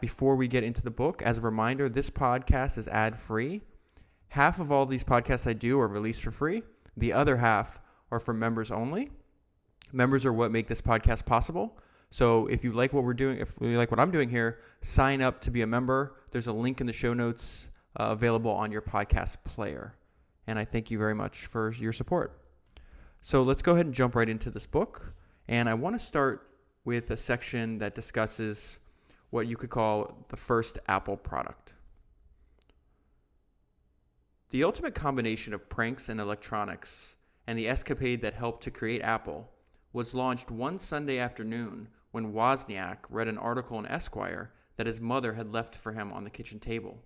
Before we get into the book, as a reminder, this podcast is ad-free. Half of all these podcasts I do are released for free. The other half are for members only. Members are what make this podcast possible. So if you like what we're doing, if you like what I'm doing here, sign up to be a member. There's a link in the show notes available on your podcast player. And I thank you very much for your support. So let's go ahead and jump right into this book. And I want to start with a section that discusses what you could call the first Apple product. The ultimate combination of pranks and electronics, and the escapade that helped to create Apple, was launched one Sunday afternoon when Wozniak read an article in Esquire that his mother had left for him on the kitchen table.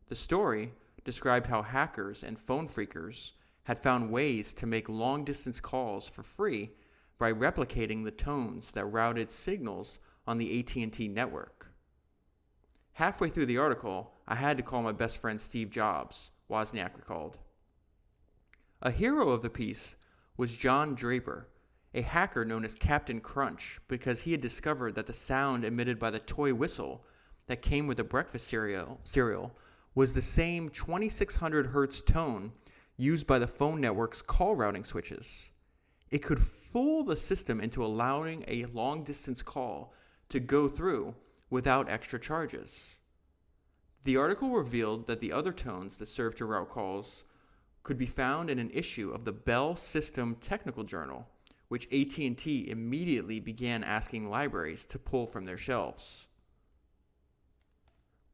The story described how hackers and phone phreakers had found ways to make long-distance calls for free by replicating the tones that routed signals on the AT&T network. Halfway through the article, I had to call my best friend Steve Jobs, Wozniak recalled. A hero of the piece was John Draper, a hacker known as Captain Crunch, because he had discovered that the sound emitted by the toy whistle that came with the breakfast cereal was the same 2600 hertz tone used by the phone network's call routing switches. It could fool the system into allowing a long-distance call to go through without extra charges. The article revealed that the other tones that served to route calls could be found in an issue of the Bell System Technical Journal, which AT&T immediately began asking libraries to pull from their shelves.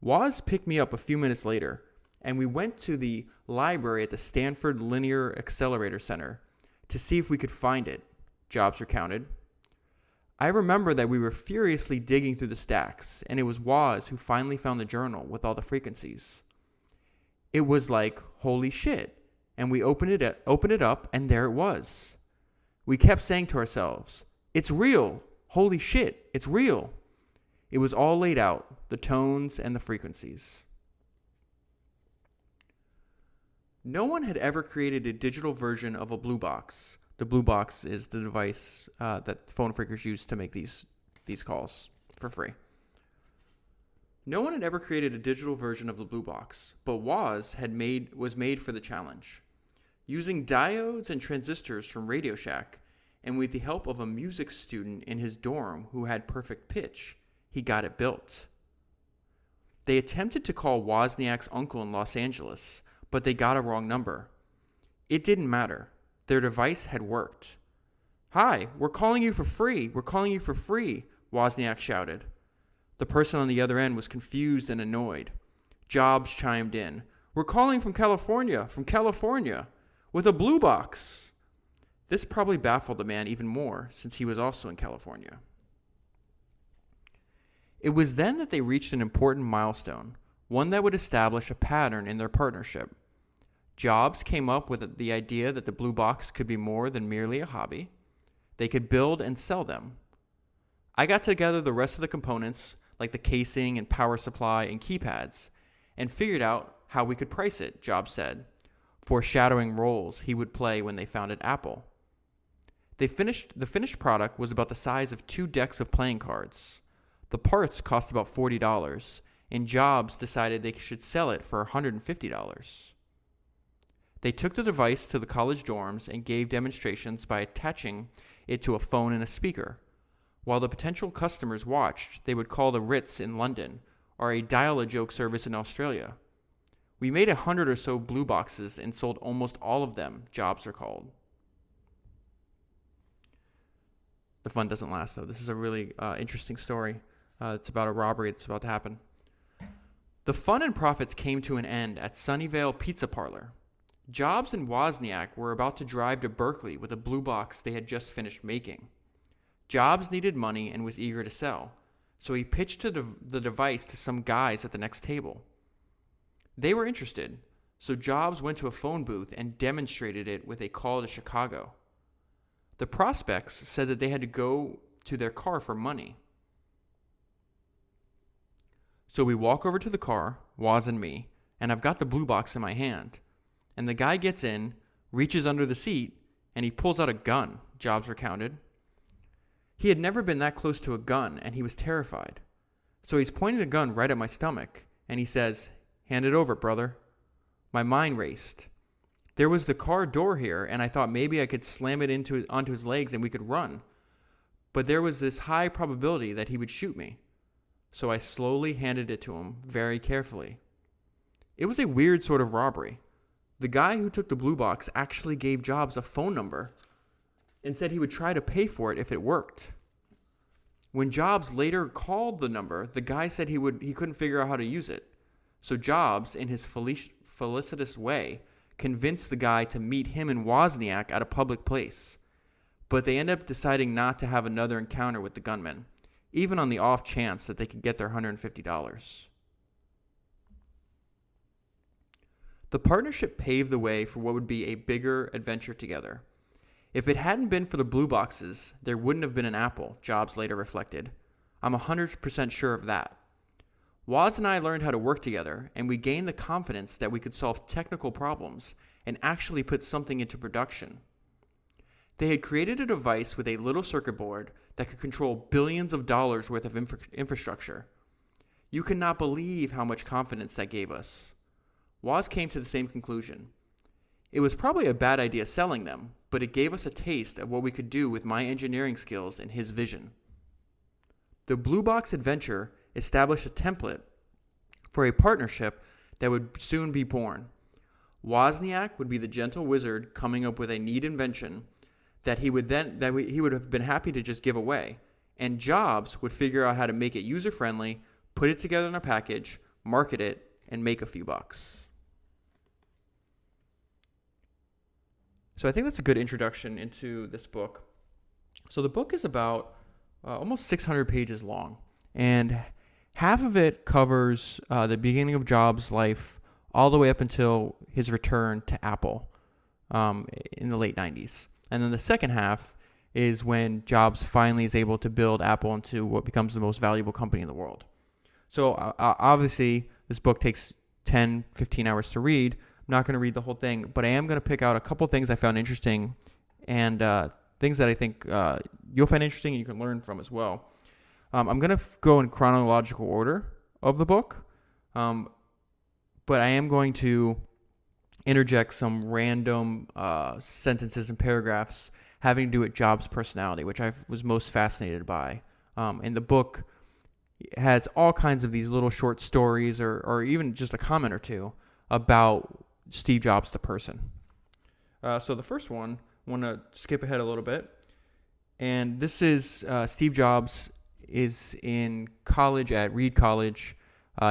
Woz picked me up a few minutes later, and we went to the library at the Stanford Linear Accelerator Center to see if we could find it, Jobs recounted. I remember that we were furiously digging through the stacks, and it was Woz who finally found the journal with all the frequencies. It was like, holy shit, and we opened it up, and there it was. We kept saying to ourselves, it's real, holy shit, it's real. It was all laid out, the tones and the frequencies. No one had ever created a digital version of a blue box. The blue box is the device that phone phreakers use to make these calls for free. No one had ever created a digital version of the blue box, but Woz was made for the challenge. Using diodes and transistors from Radio Shack, and with the help of a music student in his dorm who had perfect pitch, he got it built. They attempted to call Wozniak's uncle in Los Angeles, but they got a wrong number. It didn't matter. Their device had worked. Hi, we're calling you for free. We're calling you for free, Wozniak shouted. The person on the other end was confused and annoyed. Jobs chimed in. We're calling from California, with a blue box. This probably baffled the man even more, since he was also in California. It was then that they reached an important milestone, one that would establish a pattern in their partnership. Jobs came up with the idea that the blue box could be more than merely a hobby. They could build and sell them. I got together the rest of the components, like the casing and power supply and keypads, and figured out how we could price it, Jobs said, foreshadowing roles he would play when they founded Apple. The finished product was about the size of 2 decks of playing cards. The parts cost about $40, and Jobs decided they should sell it for $150. They took the device to the college dorms and gave demonstrations by attaching it to a phone and a speaker. While the potential customers watched, they would call the Ritz in London or a dial-a-joke service in Australia. We made 100 or so blue boxes and sold almost all of them, Jobs recalled. The fun doesn't last, though. This is a really interesting story. It's about a robbery that's about to happen. The fun and profits came to an end at Sunnyvale Pizza Parlor. Jobs and Wozniak were about to drive to Berkeley with a blue box they had just finished making. Jobs needed money and was eager to sell, so he pitched the device to some guys at the next table. They were interested, so Jobs went to a phone booth and demonstrated it with a call to Chicago. The prospects said that they had to go to their car for money. So we walk over to the car, Woz and me, and I've got the blue box in my hand. And the guy gets in, reaches under the seat, and he pulls out a gun, Jobs recounted. He had never been that close to a gun, and he was terrified. So he's pointing the gun right at my stomach, and he says, "Hand it over, brother." My mind raced. There was the car door here, and I thought maybe I could slam it onto his legs and we could run. But there was this high probability that he would shoot me. So I slowly handed it to him, very carefully. It was a weird sort of robbery. The guy who took the blue box actually gave Jobs a phone number and said he would try to pay for it if it worked. When Jobs later called the number, the guy said he couldn't figure out how to use it. So Jobs, in his felicitous way, convinced the guy to meet him and Wozniak at a public place. But they ended up deciding not to have another encounter with the gunman, even on the off chance that they could get their $150. The partnership paved the way for what would be a bigger adventure together. If it hadn't been for the blue boxes, there wouldn't have been an Apple, Jobs later reflected. I'm 100% sure of that. Woz and I learned how to work together, and we gained the confidence that we could solve technical problems and actually put something into production. They had created a device with a little circuit board that could control billions of dollars worth of infrastructure. You cannot believe how much confidence that gave us. Woz came to the same conclusion. It was probably a bad idea selling them, but it gave us a taste of what we could do with my engineering skills and his vision. The Blue Box adventure established a template for a partnership that would soon be born. Wozniak would be the gentle wizard coming up with a neat invention that he would have been happy to just give away, and Jobs would figure out how to make it user-friendly, put it together in a package, market it, and make a few bucks. So I think that's a good introduction into this book. So the book is about almost 600 pages long, and half of it covers the beginning of Jobs' life all the way up until his return to Apple in the late 90s. And then the second half is when Jobs finally is able to build Apple into what becomes the most valuable company in the world. So obviously, this book takes 10, 15 hours to read. I'm not going to read the whole thing, but I am going to pick out a couple things I found interesting and things that I think you'll find interesting and you can learn from as well. I'm going to go in chronological order of the book, but I am going to interject some random sentences and paragraphs having to do with Jobs' personality, which I was most fascinated by. And the book has all kinds of these little short stories or even just a comment or two about Steve Jobs, the person. So the first one, I want to skip ahead a little bit. And this is Steve Jobs is in college at Reed College.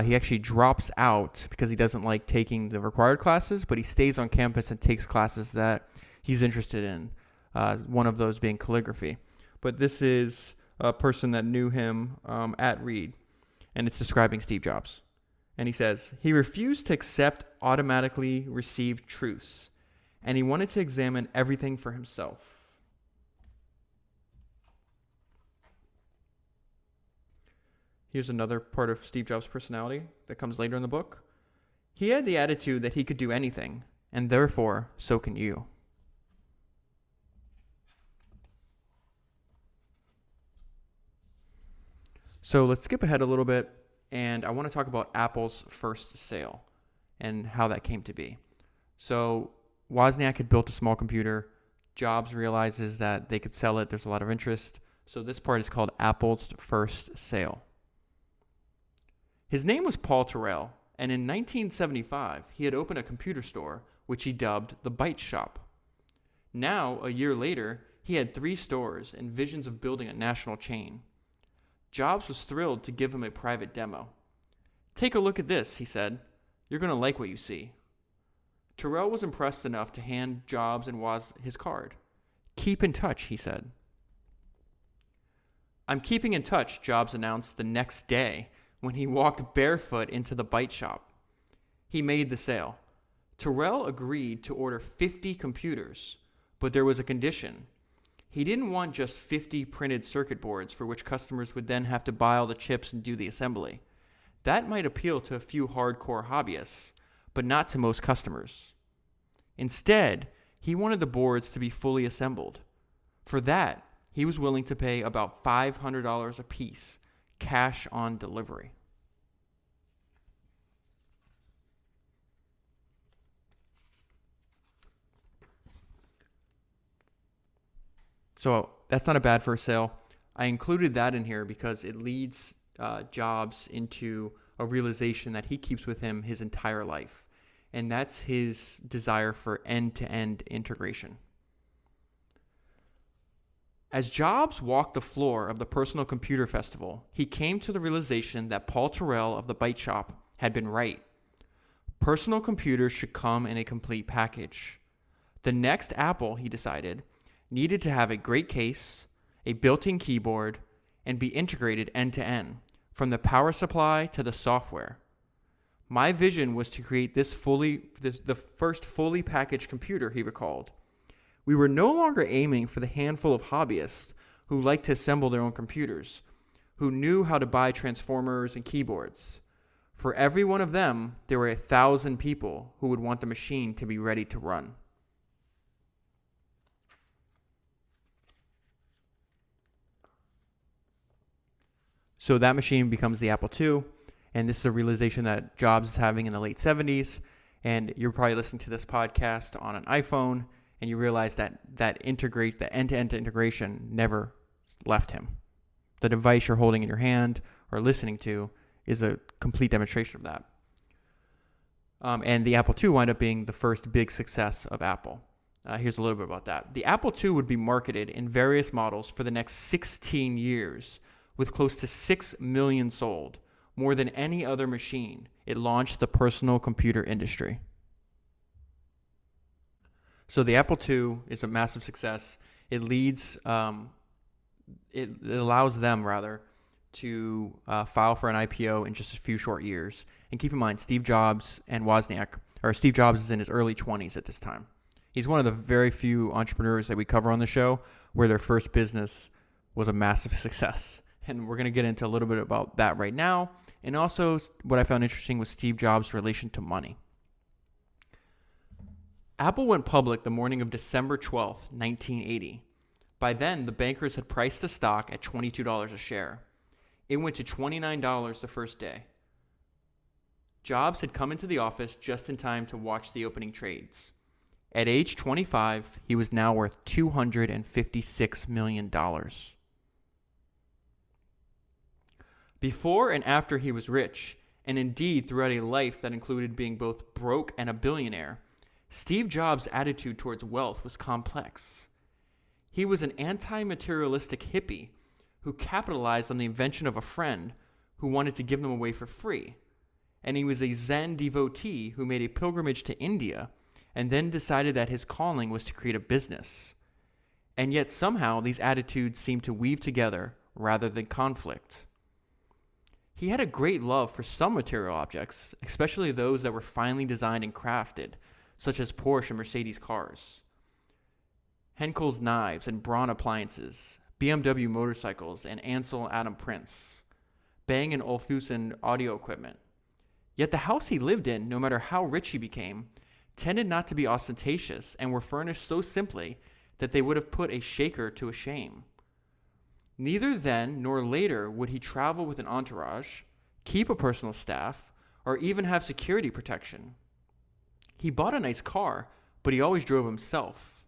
He actually drops out because he doesn't like taking the required classes, but he stays on campus and takes classes that he's interested in, one of those being calligraphy. But this is a person that knew him at Reed, and it's describing Steve Jobs. And he says, he refused to accept automatically received truths, and he wanted to examine everything for himself. Here's another part of Steve Jobs' personality that comes later in the book. He had the attitude that he could do anything, and therefore, so can you. So let's skip ahead a little bit, and I want to talk about Apple's first sale and how that came to be. So Wozniak had built a small computer. Jobs realizes that they could sell it. There's a lot of interest. So this part is called Apple's first sale. His name was Paul Terrell, and in 1975, he had opened a computer store, which he dubbed the Byte Shop. Now, a year later, he had 3 stores and visions of building a national chain. Jobs was thrilled to give him a private demo. "Take a look at this," he said. "You're going to like what you see." Terrell was impressed enough to hand Jobs and Woz his card. "Keep in touch," he said. "I'm keeping in touch," Jobs announced the next day when he walked barefoot into the Byte Shop. He made the sale. Terrell agreed to order 50 computers, but there was a condition. He didn't want just 50 printed circuit boards for which customers would then have to buy all the chips and do the assembly. That might appeal to a few hardcore hobbyists, but not to most customers. Instead, he wanted the boards to be fully assembled. For that, he was willing to pay about $500 a piece, cash on delivery. So that's not a bad first sale. I included that in here because it leads Jobs into a realization that he keeps with him his entire life. And that's his desire for end-to-end integration. As Jobs walked the floor of the Personal Computer Festival, he came to the realization that Paul Terrell of the Byte Shop had been right. Personal computers should come in a complete package. The next Apple, he decided, needed to have a great case, a built-in keyboard, and be integrated end-to-end, from the power supply to the software. My vision was to create the first fully packaged computer, he recalled. We were no longer aiming for the handful of hobbyists who liked to assemble their own computers, who knew how to buy transformers and keyboards. For every one of them, there were 1,000 people who would want the machine to be ready to run. So that machine becomes the Apple II, and this is a realization that Jobs is having in the late 70s, and you're probably listening to this podcast on an iPhone, and you realize that end-to-end integration never left him. The device you're holding in your hand or listening to is a complete demonstration of that. And the Apple II wound up being the first big success of Apple. Here's a little bit about that. The Apple II would be marketed in various models for the next 16 years, with close to 6 million sold, more than any other machine. It launched the personal computer industry. So the Apple II is a massive success. It allows them to file for an IPO in just a few short years. And keep in mind, Steve Jobs is in his early 20s at this time. He's one of the very few entrepreneurs that we cover on the show where their first business was a massive success. And we're going to get into a little bit about that right now. And also what I found interesting was Steve Jobs' relation to money. Apple went public the morning of December 12th, 1980. By then, the bankers had priced the stock at $22 a share. It went to $29 the first day. Jobs had come into the office just in time to watch the opening trades. At age 25, he was now worth $256 million. Before and after he was rich, and indeed throughout a life that included being both broke and a billionaire, Steve Jobs' attitude towards wealth was complex. He was an anti-materialistic hippie who capitalized on the invention of a friend who wanted to give them away for free. And he was a Zen devotee who made a pilgrimage to India and then decided that his calling was to create a business. And yet somehow these attitudes seemed to weave together rather than conflict. He had a great love for some material objects, especially those that were finely designed and crafted, such as Porsche and Mercedes cars, Henkel's knives and Braun appliances, BMW motorcycles, and Ansel and Adam prints, Bang & Olufsen audio equipment. Yet the house he lived in, no matter how rich he became, tended not to be ostentatious and were furnished so simply that they would have put a shaker to a shame. Neither then nor later would he travel with an entourage, keep a personal staff, or even have security protection. He bought a nice car, but he always drove himself.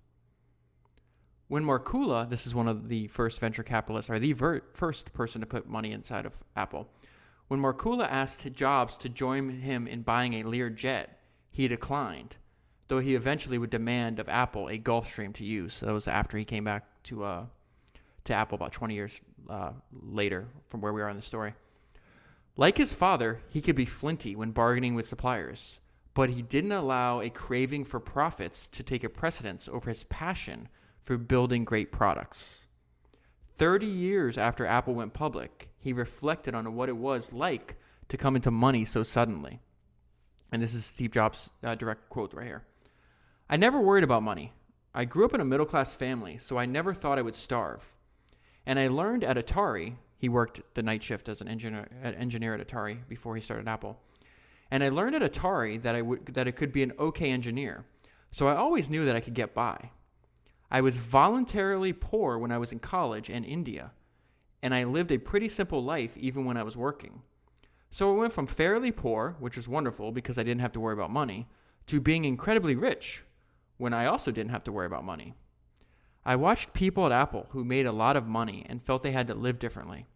When Markula, this is one of the first venture capitalists, or the first person to put money inside of Apple, when Markula asked Jobs to join him in buying a Lear jet, he declined, though he eventually would demand of Apple a Gulfstream to use. So that was after he came back to Apple about 20 years later from where we are in the story. Like his father, he could be flinty when bargaining with suppliers, but he didn't allow a craving for profits to take a precedence over his passion for building great products. 30 years after Apple went public, he reflected on what it was like to come into money so suddenly. And this is Steve Jobs' direct quote right here. "I never worried about money. I grew up in a middle-class family, so I never thought I would starve. And I learned at Atari," he worked the night shift as an engineer at Atari before he started Apple. "And I learned at Atari that I could be an okay engineer, so I always knew that I could get by. I was voluntarily poor when I was in college in India, and I lived a pretty simple life even when I was working. So I went from fairly poor, which was wonderful because I didn't have to worry about money, to being incredibly rich when I also didn't have to worry about money. I watched people at Apple who made a lot of money and felt they had to live differently.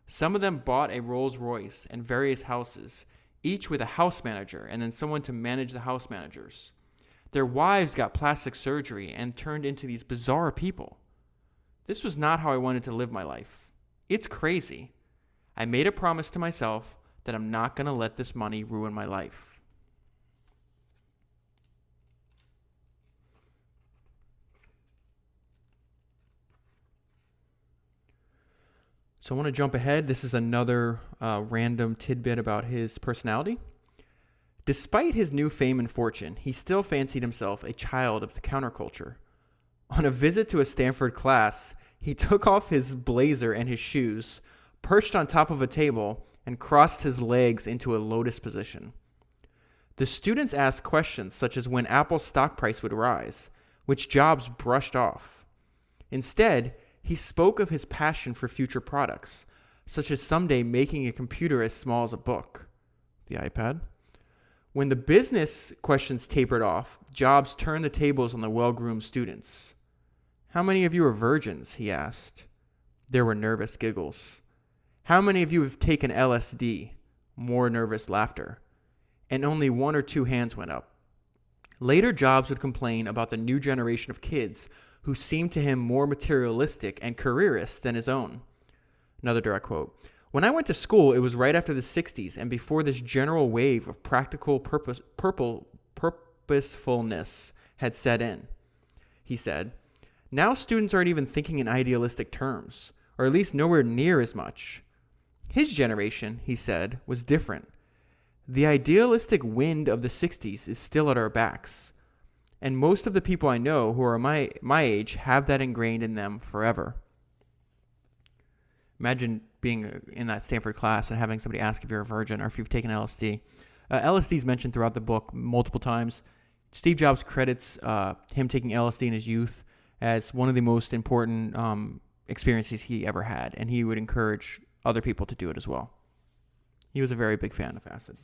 Some of them bought a Rolls Royce and various houses, each with a house manager and then someone to manage the house managers. Their wives got plastic surgery and turned into these bizarre people. This was not how I wanted to live my life. It's crazy. I made a promise to myself that I'm not going to let this money ruin my life. So I want to jump ahead. This is another random tidbit about his personality. Despite his new fame and fortune, he still fancied himself a child of the counterculture. On a visit to a Stanford class, he took off his blazer and his shoes, perched on top of a table, and crossed his legs into a lotus position. The students asked questions such as when Apple's stock price would rise, which Jobs brushed off. Instead, he spoke of his passion for future products, such as someday making a computer as small as a book, the iPad. When the business questions tapered off, Jobs turned the tables on the well-groomed students. "How many of you are virgins?" he asked. There were nervous giggles. "How many of you have taken LSD?" More nervous laughter. And only one or two hands went up. Later, Jobs would complain about the new generation of kids who seemed to him more materialistic and careerist than his own. Another direct quote. "When I went to school, it was right after the 60s and before this general wave of practical purposefulness had set in," he said. "Now students aren't even thinking in idealistic terms, or at least nowhere near as much." His generation, he said, was different. "The idealistic wind of the 60s is still at our backs. And most of the people I know who are my age have that ingrained in them forever." Imagine being in that Stanford class and having somebody ask if you're a virgin or if you've taken LSD. LSD is mentioned throughout the book multiple times. Steve Jobs credits him taking LSD in his youth as one of the most important experiences he ever had, and he would encourage other people to do it as well. He was a very big fan of acid.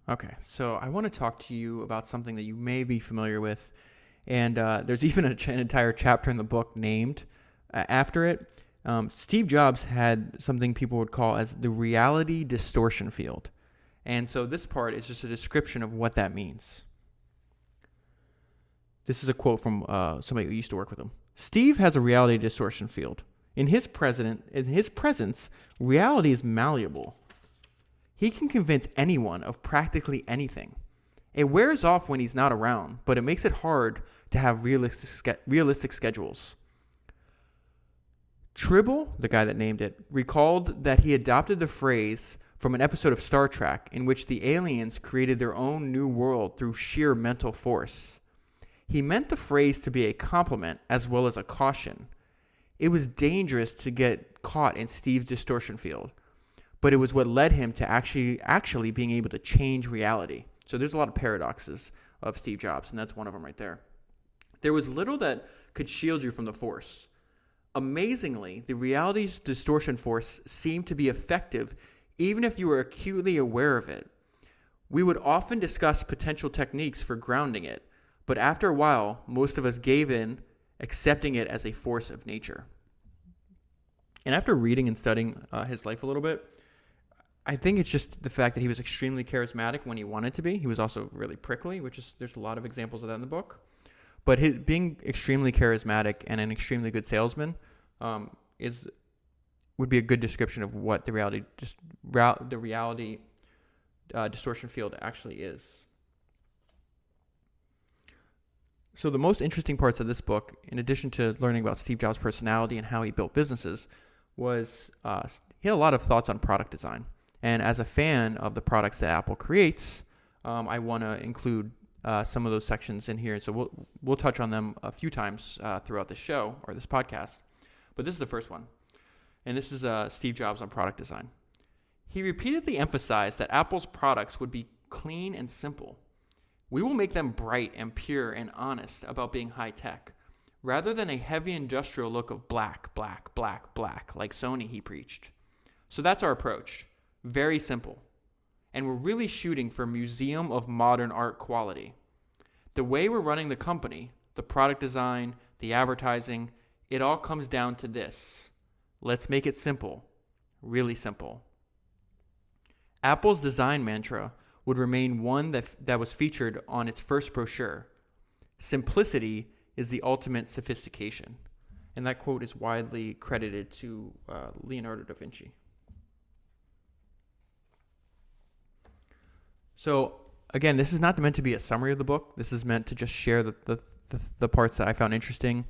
Okay, so I want to talk to you about something that you may be familiar with, and there's even an entire chapter in the book named after it. Steve Jobs had something people would call as the reality distortion field, and so this part is just a description of what that means. This is a quote from somebody who used to work with him. "Steve has a reality distortion field. In his presence, reality is malleable. He can convince anyone of practically anything. It wears off when he's not around, but it makes it hard to have realistic schedules." Tribble, the guy that named it, recalled that he adopted the phrase from an episode of Star Trek in which the aliens created their own new world through sheer mental force. He meant the phrase to be a compliment as well as a caution. It was dangerous to get caught in Steve's distortion field, but it was what led him to actually being able to change reality. So there's a lot of paradoxes of Steve Jobs, and that's one of them right there. There was little that could shield you from the force. Amazingly, the reality's distortion force seemed to be effective even if you were acutely aware of it. We would often discuss potential techniques for grounding it, but after a while, most of us gave in, accepting it as a force of nature. And after reading and studying his life a little bit, I think it's just the fact that he was extremely charismatic when he wanted to be. He was also really prickly, there's a lot of examples of that in the book. But being extremely charismatic and an extremely good salesman would be a good description of what the reality distortion field actually is. So the most interesting parts of this book, in addition to learning about Steve Jobs' personality and how he built businesses, was he had a lot of thoughts on product design. And as a fan of the products that Apple creates, I want to include some of those sections in here. So we'll touch on them a few times throughout the show or this podcast. But this is the first one. And this is Steve Jobs on product design. He repeatedly emphasized that Apple's products would be clean and simple. We will make them bright and pure and honest about being high-tech, rather than a heavy industrial look of black, black, black, black, like Sony, he preached. So that's our approach. Very simple. And we're really shooting for museum of modern art quality. The way we're running the company, the product design, the advertising, it all comes down to this. Let's make it simple. Really simple. Apple's design mantra would remain one that was featured on its first brochure. Simplicity is the ultimate sophistication. And that quote is widely credited to Leonardo da Vinci. So, again, this is not meant to be a summary of the book. This is meant to just share the parts that I found interesting,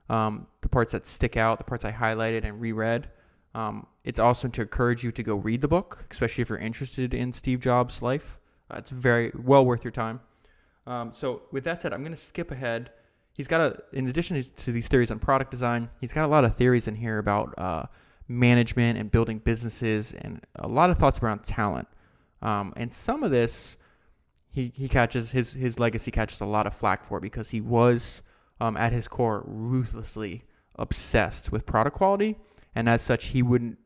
the parts that stick out, the parts I highlighted and reread. It's also to encourage you to go read the book, especially if you're interested in Steve Jobs' life. It's very well worth your time. So with that said, I'm going to skip ahead. He's got in addition to these theories on product design, he's got a lot of theories in here about management and building businesses and a lot of thoughts around talent. And some of this, he catches, his legacy catches a lot of flack for because he was, at his core, ruthlessly obsessed with product quality. And as such, he wouldn't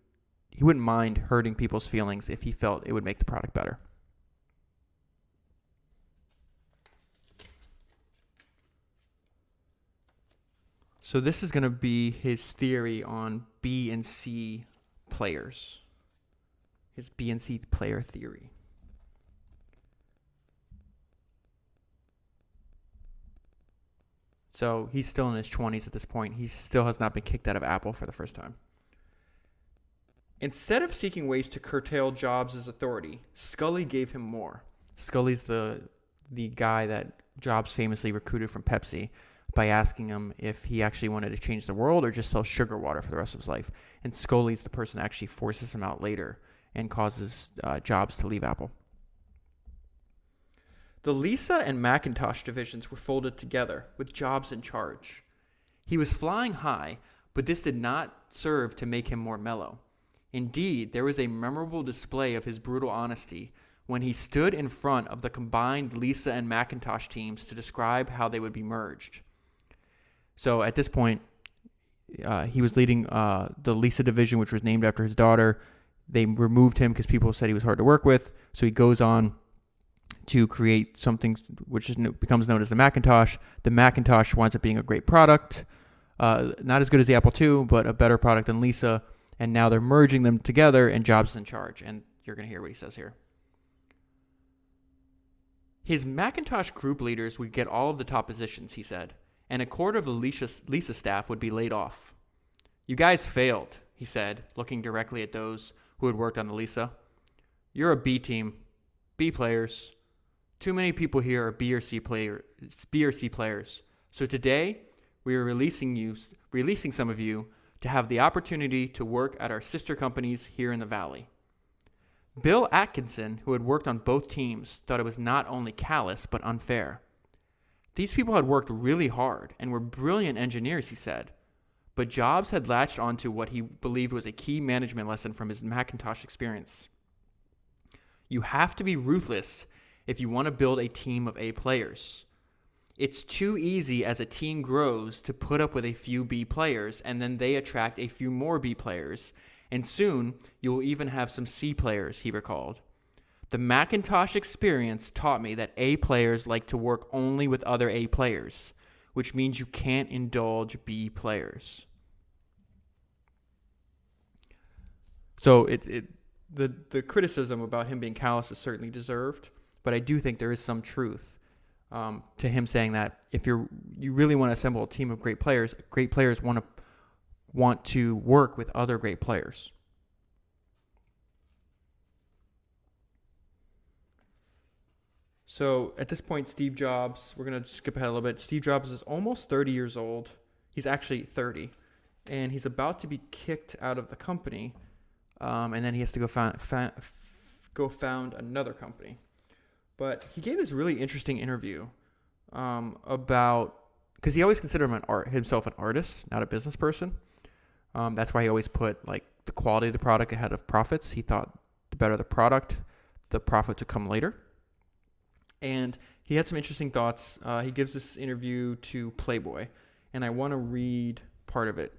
mind hurting people's feelings if he felt it would make the product better. So this is going to be his theory on B and C players. His B and C player theory. So he's still in his 20s at this point. He still has not been kicked out of Apple for the first time. Instead of seeking ways to curtail Jobs' authority, Scully gave him more. Scully's the guy that Jobs famously recruited from Pepsi by asking him if he actually wanted to change the world or just sell sugar water for the rest of his life. And Scully's the person that actually forces him out later and causes Jobs to leave Apple. The Lisa and Macintosh divisions were folded together, with Jobs in charge. He was flying high, but this did not serve to make him more mellow. Indeed, there was a memorable display of his brutal honesty when he stood in front of the combined Lisa and Macintosh teams to describe how they would be merged. So at this point, he was leading the Lisa division, which was named after his daughter. They removed him because people said he was hard to work with. So he goes on to create something which becomes known as the Macintosh. The Macintosh winds up being a great product. Not as good as the Apple II, but a better product than Lisa. And now they're merging them together, and Jobs is in charge. And you're going to hear what he says here. His Macintosh group leaders would get all of the top positions, he said, and a quarter of the Lisa staff would be laid off. You guys failed, he said, looking directly at those who had worked on the Lisa. You're a B team, B players. Too many people here are B or C players. So today, we are releasing some of you to have the opportunity to work at our sister companies here in the Valley. Bill Atkinson, who had worked on both teams, thought it was not only callous, but unfair. These people had worked really hard and were brilliant engineers, he said. But Jobs had latched onto what he believed was a key management lesson from his Macintosh experience. You have to be ruthless if you want to build a team of A players. It's too easy as a team grows to put up with a few B players, and then they attract a few more B players, and soon you will even have some C players, he recalled. The Macintosh experience taught me that A players like to work only with other A players, which means you can't indulge B players. So the criticism about him being callous is certainly deserved, but I do think there is some truth to him saying that if you really want to assemble a team of great players want to work with other great players. So at this point, Steve Jobs, we're going to skip ahead a little bit. Steve Jobs is almost 30 years old. He's actually 30. And he's about to be kicked out of the company. And then he has to go found another company. But he gave this really interesting interview about, because he always considered himself an artist, not a business person. That's why he always put like the quality of the product ahead of profits. He thought The better the product, the profit to come later. And he had some interesting thoughts. He gives this interview to Playboy, and I want to read part of it.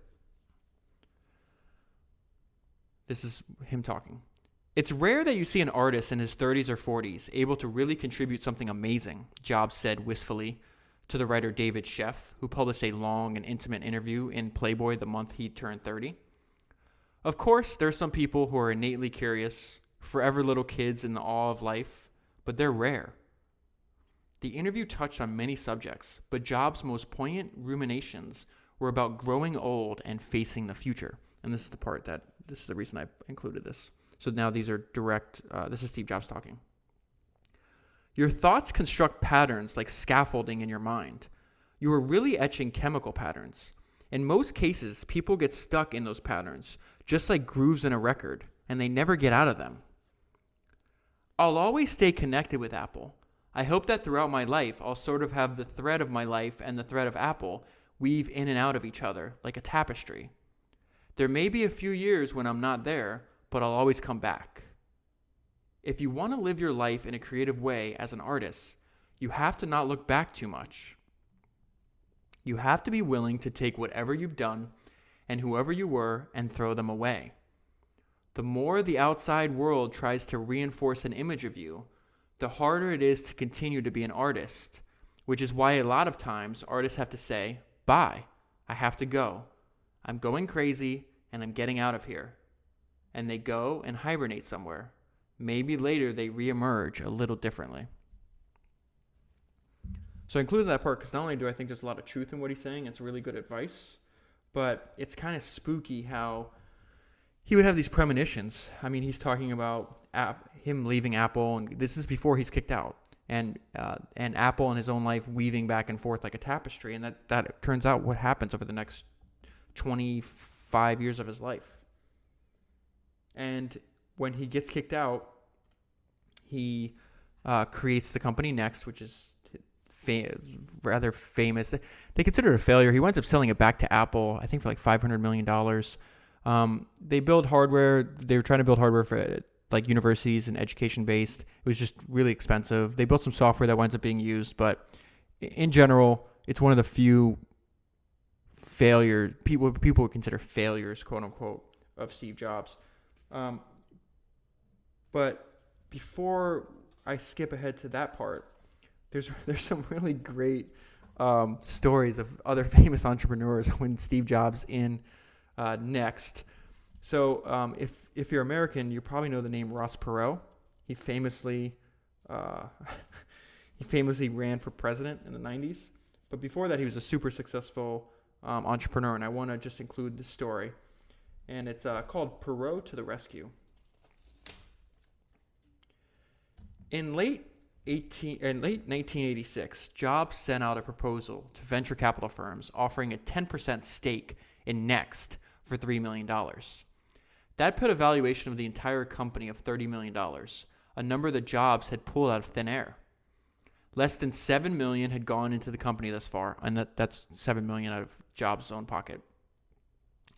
This is him talking. It's rare that you see an artist in his 30s or 40s able to really contribute something amazing, Jobs said wistfully to the writer David Sheff, who published a long and intimate interview in Playboy the month he turned 30. Of course, there are some people who are innately curious, forever little kids in the awe of life, but they're rare. The interview touched on many subjects, but Jobs' most poignant ruminations were about growing old and facing the future. And this is the reason I included this. So now these are direct, this is Steve Jobs talking. Your thoughts construct patterns like scaffolding in your mind. You are really etching chemical patterns. In most cases, people get stuck in those patterns, just like grooves in a record, and they never get out of them. I'll always stay connected with Apple. I hope that throughout my life, I'll sort of have the thread of my life and the thread of Apple weave in and out of each other like a tapestry. There may be a few years when I'm not there, but I'll always come back. If you want to live your life in a creative way as an artist, you have to not look back too much. You have to be willing to take whatever you've done and whoever you were and throw them away. The more the outside world tries to reinforce an image of you, the harder it is to continue to be an artist, which is why a lot of times artists have to say, bye, I have to go. I'm going crazy and I'm getting out of here. And they go and hibernate somewhere. Maybe later they reemerge a little differently. So I included that part because not only do I think there's a lot of truth in what he's saying, it's really good advice, but it's kind of spooky how he would have these premonitions. I mean, he's talking about him leaving Apple, and this is before he's kicked out, and Apple in his own life weaving back and forth like a tapestry, and that turns out what happens over the next 25 years of his life. And when he gets kicked out, he creates the company Next, which is rather famous. They consider it a failure. He winds up selling it back to Apple, I think for like $500 million. They build hardware. They were trying to build hardware for like universities and education based. It was just really expensive. They built some software that winds up being used, but in general, it's one of the few failures people would consider failures, quote unquote, of Steve Jobs. But before I skip ahead to that part, there's some really great stories of other famous entrepreneurs when Steve Jobs in Next. So if you're American, you probably know the name Ross Perot. He famously ran for president in the 90s. But before that, he was a super successful entrepreneur, and I want to just include this story. And it's called Perot to the Rescue. In late 1986, Jobs sent out a proposal to venture capital firms offering a 10% stake in Next for $3 million. That put a valuation of the entire company of $30 million, a number that Jobs had pulled out of thin air. Less than $7 million had gone into the company thus far, and that's $7 million out of Jobs' own pocket.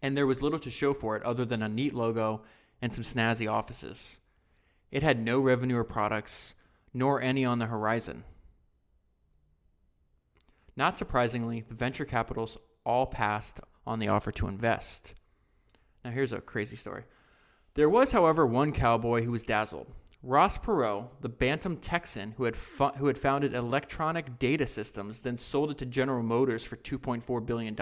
And there was little to show for it other than a neat logo and some snazzy offices. It had no revenue or products, nor any on the horizon. Not surprisingly, the venture capitals all passed on the offer to invest. Now here's a crazy story. There was, however, one cowboy who was dazzled. Ross Perot, the Bantam Texan who had founded Electronic Data Systems, then sold it to General Motors for $2.4 billion,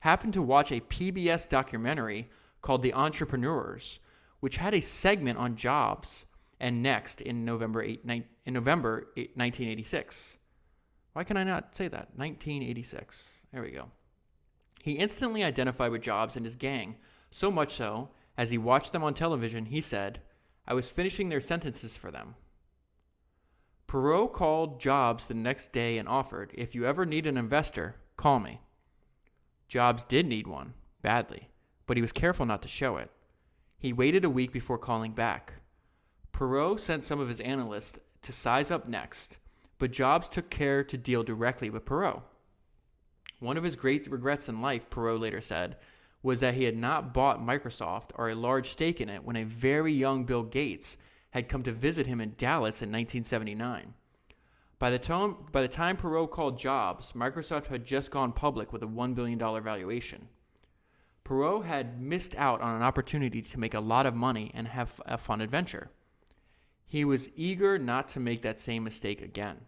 happened to watch a PBS documentary called The Entrepreneurs, which had a segment on Jobs and Next in November 1986. Why can I not say that? 1986. There we go. He instantly identified with Jobs and his gang, so much so, as he watched them on television, he said, I was finishing their sentences for them. Perot called Jobs the next day and offered, if you ever need an investor, call me. Jobs did need one, badly, but he was careful not to show it. He waited a week before calling back. Perot sent some of his analysts to size up Next, but Jobs took care to deal directly with Perot. One of his great regrets in life, Perot later said, was that he had not bought Microsoft or a large stake in it when a very young Bill Gates had come to visit him in Dallas in 1979. By the time Perot called Jobs, Microsoft had just gone public with a $1 billion valuation. Perot had missed out on an opportunity to make a lot of money and have a fun adventure. He was eager not to make that same mistake again.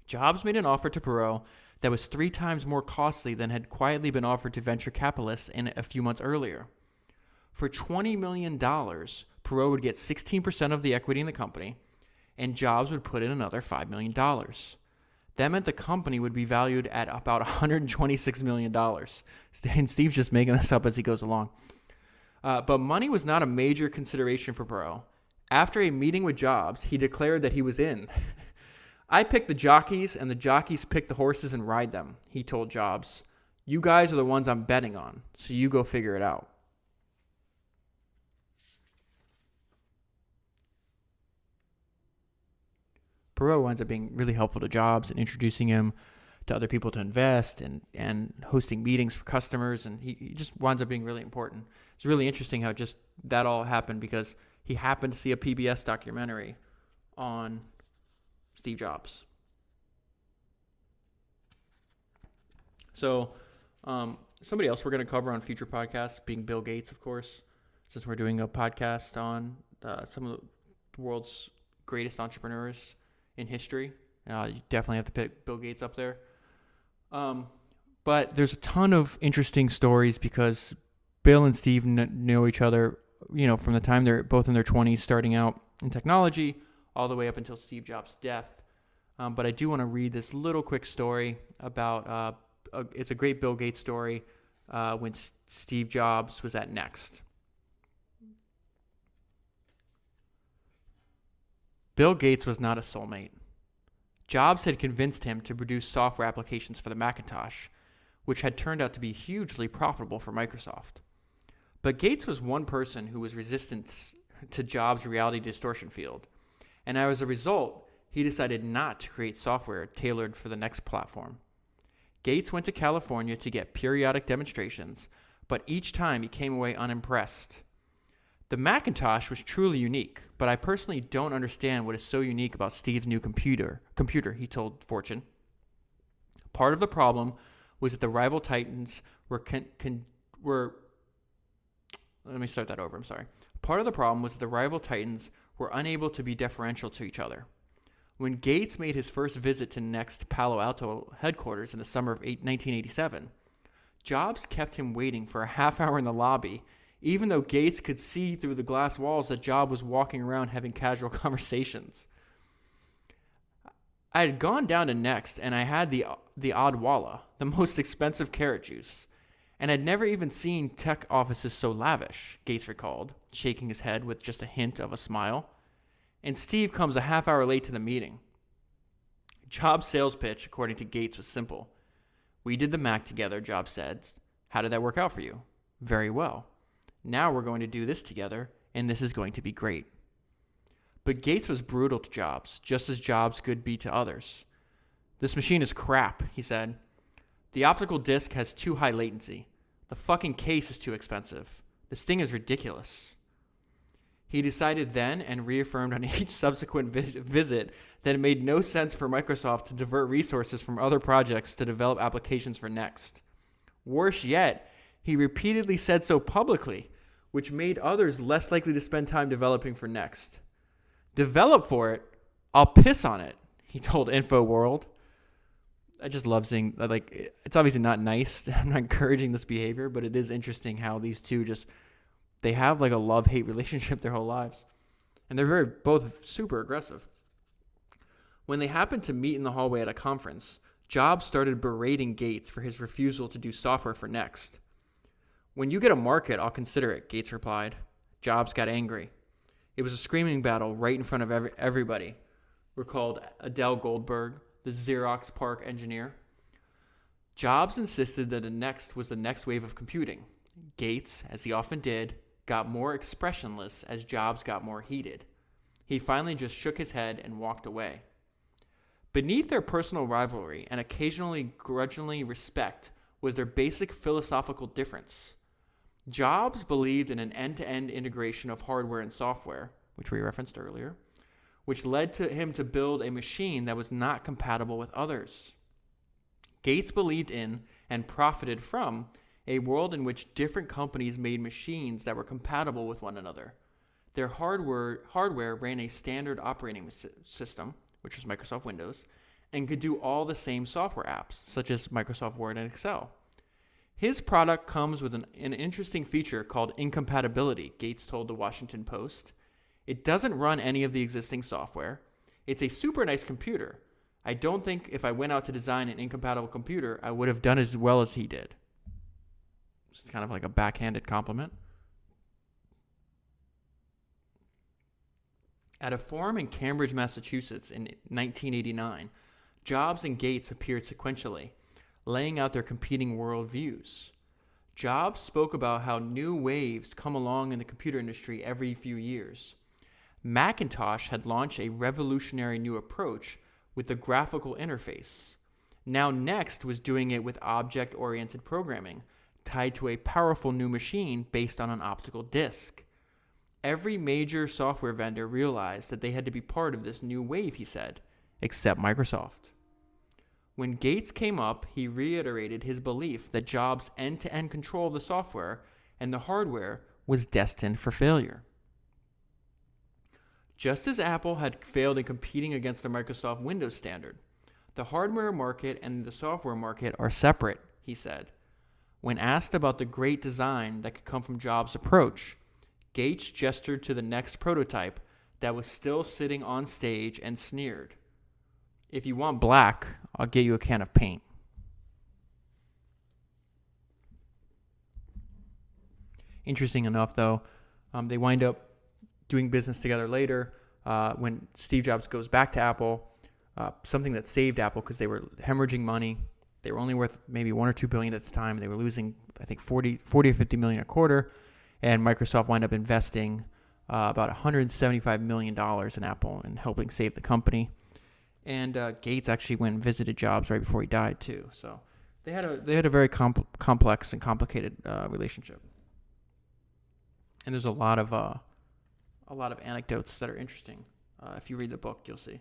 Jobs made an offer to Perot that was 3 times more costly than had quietly been offered to venture capitalists in a few months earlier. For $20 million, Perot would get 16% of the equity in the company, and Jobs would put in another $5 million. That meant the company would be valued at about $126 million. And Steve's just making this up as he goes along. But money was not a major consideration for Perot. After a meeting with Jobs, he declared that he was in. I pick the jockeys, and the jockeys pick the horses and ride them, he told Jobs. You guys are the ones I'm betting on, so you go figure it out. Perot winds up being really helpful to Jobs and introducing him to other people to invest and hosting meetings for customers, and he just winds up being really important. It's really interesting how just that all happened because he happened to see a PBS documentary on Steve Jobs. So somebody else we're going to cover on future podcasts being Bill Gates, of course, since we're doing a podcast on some of the world's greatest entrepreneurs in history. You definitely have to pick Bill Gates up there. But there's a ton of interesting stories because Bill and Steve know each other, from the time they're both in their 20s starting out in technology all the way up until Steve Jobs' death. But I do want to read this little quick story about, it's a great Bill Gates story when Steve Jobs was at Next. Bill Gates was not a soulmate. Jobs had convinced him to produce software applications for the Macintosh, which had turned out to be hugely profitable for Microsoft. But Gates was one person who was resistant to Jobs' reality distortion field, and as a result, he decided not to create software tailored for the Next platform. Gates went to California to get periodic demonstrations, but each time he came away unimpressed. The Macintosh was truly unique, but I personally don't understand what is so unique about Steve's new computer, he told Fortune. Part of the problem was that the rival titans Part of the problem was that the rival titans were unable to be deferential to each other. When Gates made his first visit to Next Palo Alto headquarters in the summer of 1987, Jobs kept him waiting for a half hour in the lobby, even though Gates could see through the glass walls that Jobs was walking around having casual conversations. I had gone down to Next, and I had the Odwalla, the most expensive carrot juice, and I'd never even seen tech offices so lavish, Gates recalled, shaking his head with just a hint of a smile. And Steve comes a half hour late to the meeting. Jobs' sales pitch, according to Gates, was simple. We did the Mac together, Jobs said. How did that work out for you? Very well. Now we're going to do this together, and this is going to be great. But Gates was brutal to Jobs, just as Jobs could be to others. This machine is crap, he said. The optical disc has too high latency. The fucking case is too expensive. This thing is ridiculous. He decided then and reaffirmed on each subsequent visit that it made no sense for Microsoft to divert resources from other projects to develop applications for Next. Worse yet, he repeatedly said so publicly, which made others less likely to spend time developing for Next. Develop for it? I'll piss on it, he told InfoWorld. I just love seeing, it's obviously not nice. I'm not encouraging this behavior, but it is interesting how these two they have a love-hate relationship their whole lives. And they're both super aggressive. When they happened to meet in the hallway at a conference, Jobs started berating Gates for his refusal to do software for Next. When you get a market, I'll consider it, Gates replied. Jobs got angry. It was a screaming battle right in front of everybody, recalled Adele Goldberg, the Xerox PARC engineer. Jobs insisted that the Next was the next wave of computing. Gates, as he often did, got more expressionless as Jobs got more heated. He finally just shook his head and walked away. Beneath their personal rivalry and occasionally grudgingly respect was their basic philosophical difference. Jobs believed in an end-to-end integration of hardware and software, which we referenced earlier, which led to him to build a machine that was not compatible with others. Gates believed in and profited from a world in which different companies made machines that were compatible with one another. Their hardware ran a standard operating system, which was Microsoft Windows, and could do all the same software apps, such as Microsoft Word and Excel. His product comes with an interesting feature called incompatibility, Gates told the Washington Post. It doesn't run any of the existing software. It's a super nice computer. I don't think if I went out to design an incompatible computer, I would have done as well as he did. It's kind of like a backhanded compliment. At a forum in Cambridge, Massachusetts in 1989, Jobs and Gates appeared sequentially, laying out their competing worldviews. Jobs spoke about how new waves come along in the computer industry every few years. Macintosh had launched a revolutionary new approach with the graphical interface. Now Next was doing it with object-oriented programming, tied to a powerful new machine based on an optical disc. Every major software vendor realized that they had to be part of this new wave, he said, except Microsoft. When Gates came up, he reiterated his belief that Jobs' end-to-end control of the software and the hardware was destined for failure. Just as Apple had failed in competing against the Microsoft Windows standard, the hardware market and the software market are separate, he said. When asked about the great design that could come from Jobs' approach, Gates gestured to the next prototype that was still sitting on stage and sneered. If you want black, I'll get you a can of paint. Interesting enough, though, they wind up doing business together later when Steve Jobs goes back to Apple, something that saved Apple because they were hemorrhaging money. They were only worth maybe $1 or $2 billion at the time. They were losing, I think, 40 or 50 million a quarter. And Microsoft wound up investing about $175 million in Apple and helping save the company. And Gates actually went and visited Jobs right before he died too. So they had a very complex and complicated relationship. And there's a lot of anecdotes that are interesting. If you read the book, you'll see.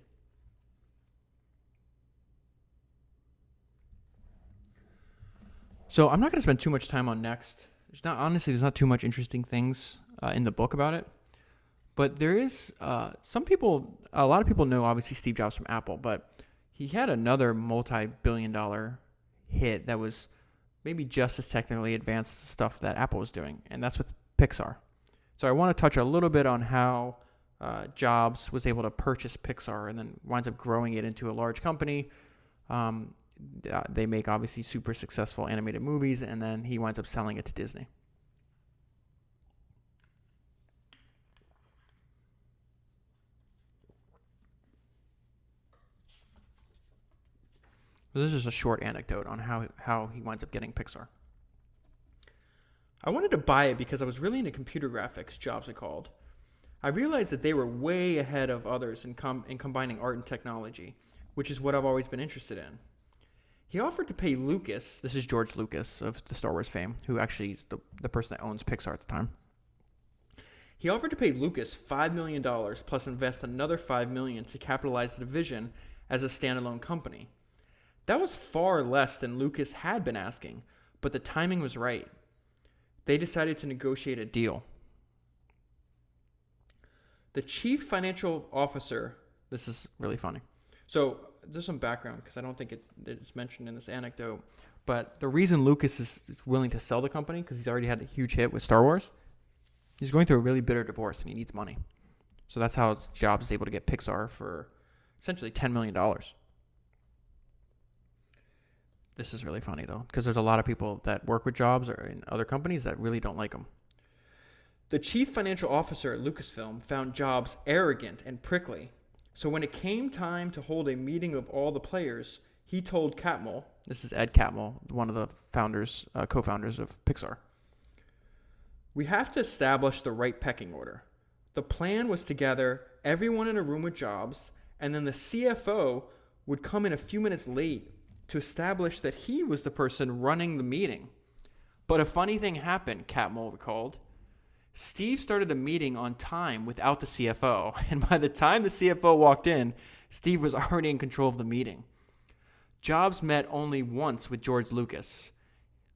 So I'm not going to spend too much time on Next. There's not too much interesting things in the book about it. But there is a lot of people know obviously Steve Jobs from Apple, but he had another multi-billion-dollar hit that was maybe just as technically advanced as stuff that Apple was doing, and that's with Pixar. So I want to touch a little bit on how Jobs was able to purchase Pixar and then winds up growing it into a large company. They make obviously super successful animated movies, and then he winds up selling it to Disney. This is just a short anecdote on how he winds up getting Pixar. I wanted to buy it because I was really into computer graphics, Jobs had called. I realized that they were way ahead of others in combining art and technology, which is what I've always been interested in. He offered to pay Lucas, this is George Lucas of the Star Wars fame, who actually is the person that owns Pixar at the time. He offered to pay Lucas $5 million plus invest another $5 million to capitalize the division as a standalone company. That was far less than Lucas had been asking, but the timing was right. They decided to negotiate a deal. The chief financial officer, this is really funny. So there's some background because I don't think it's mentioned in this anecdote, but the reason Lucas is willing to sell the company, because he's already had a huge hit with Star Wars, he's going through a really bitter divorce and he needs money. So that's how Jobs is able to get Pixar for essentially $10 million. This is really funny, though, because there's a lot of people that work with Jobs or in other companies that really don't like him. The chief financial officer at Lucasfilm found Jobs arrogant and prickly. So when it came time to hold a meeting of all the players, he told Catmull, this is Ed Catmull, one of the founders, co-founders of Pixar, "We have to establish the right pecking order. The plan was to gather everyone in a room with Jobs, and then the CFO would come in a few minutes late to establish that he was the person running the meeting. But a funny thing happened, Catmull recalled. Steve started the meeting on time without the CFO, and by the time the CFO walked in, Steve was already in control of the meeting. Jobs met only once with George Lucas,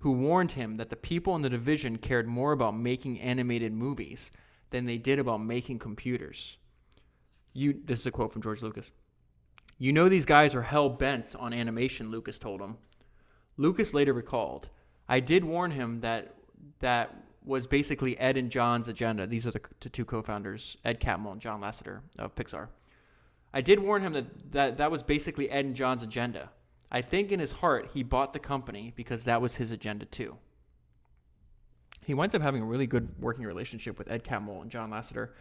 who warned him that the people in the division cared more about making animated movies than they did about making computers. This is a quote from George Lucas. "You know these guys are hell-bent on animation," Lucas told him. Lucas later recalled, "I did warn him that was basically Ed and John's agenda." These are the two co-founders, Ed Catmull and John Lasseter of Pixar. "I did warn him that was basically Ed and John's agenda. I think in his heart he bought the company because that was his agenda too." He winds up having a really good working relationship with Ed Catmull and John Lasseter.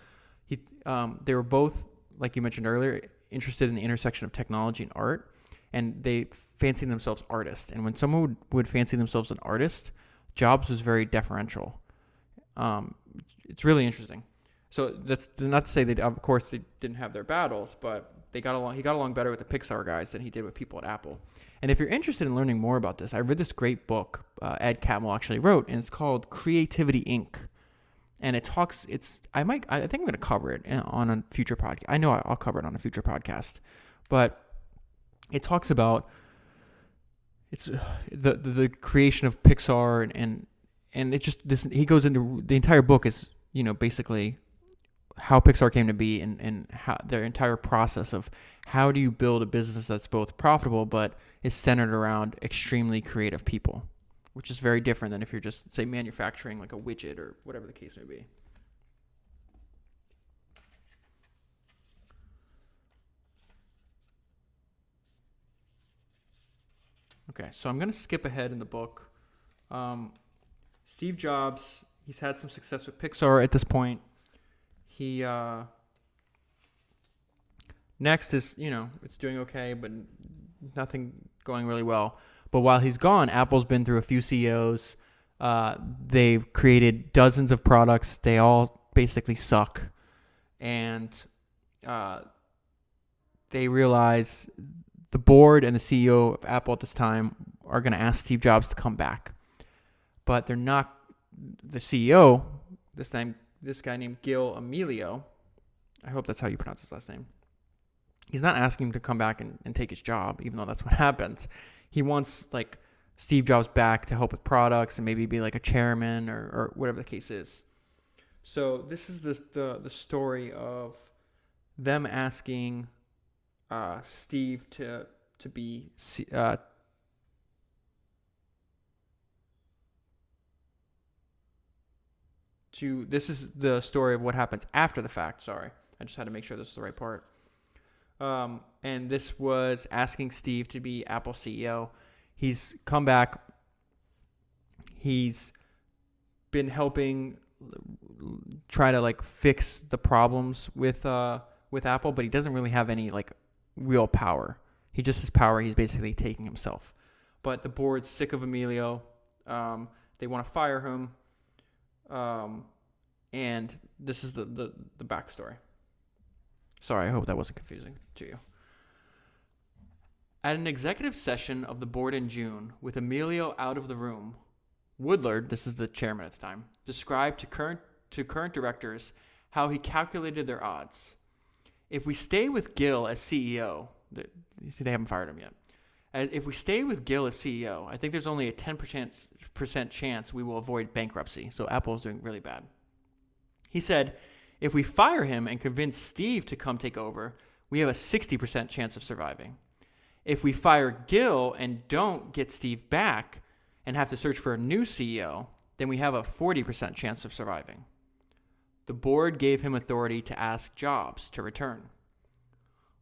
They were both, like you mentioned earlier, interested in the intersection of technology and art, and they fancied themselves artists. And when someone would fancy themselves an artist, Jobs was very deferential. It's really interesting. So that's not to say that, of course, they didn't have their battles, but they got along. He got along better with the Pixar guys than he did with people at Apple. And if you're interested in learning more about this, I read this great book Ed Catmull actually wrote, and it's called Creativity Inc. And it talks. I think I'm going to cover it on a future podcast. I know I'll cover it on a future podcast, but it talks about the creation of Pixar and it just this. He goes into the entire book is basically how Pixar came to be and how their entire process of how do you build a business that's both profitable but is centered around extremely creative people, which is very different than if you're just, say, manufacturing like a widget or whatever the case may be. Okay, so I'm going to skip ahead in the book. Steve Jobs, he's had some success with Pixar at this point. He next is, it's doing okay, but nothing going really well. But while he's gone, Apple's been through a few CEOs. They've created dozens of products. They all basically suck. And they realize the board and the CEO of Apple at this time are going to ask Steve Jobs to come back. But they're not. The CEO, this guy named Gil Amelio, I hope that's how you pronounce his last name. He's not asking him to come back and take his job, even though that's what happens. He wants Steve Jobs back to help with products and maybe be like a chairman or whatever the case is. So this is the story of them asking Steve to be this is the story of what happens after the fact. Sorry, I just had to make sure this is the right part. And this was asking Steve to be Apple CEO. He's come back. He's been helping try to fix the problems with Apple, but he doesn't really have any real power. He just has power. He's basically taking himself. But the board's sick of Emilio. They want to fire him. And this is the backstory. Sorry, I hope that wasn't confusing to you. At an executive session of the board in June, with Emilio out of the room, Woodward, this is the chairman at the time, described to current directors how he calculated their odds. If we stay with Gil as CEO, they haven't fired him yet. If we stay with Gil as CEO, I think there's only a 10% chance we will avoid bankruptcy. So Apple is doing really bad. He said, if we fire him and convince Steve to come take over, we have a 60% chance of surviving. If we fire Gil and don't get Steve back and have to search for a new CEO, then we have a 40% chance of surviving. The board gave him authority to ask Jobs to return.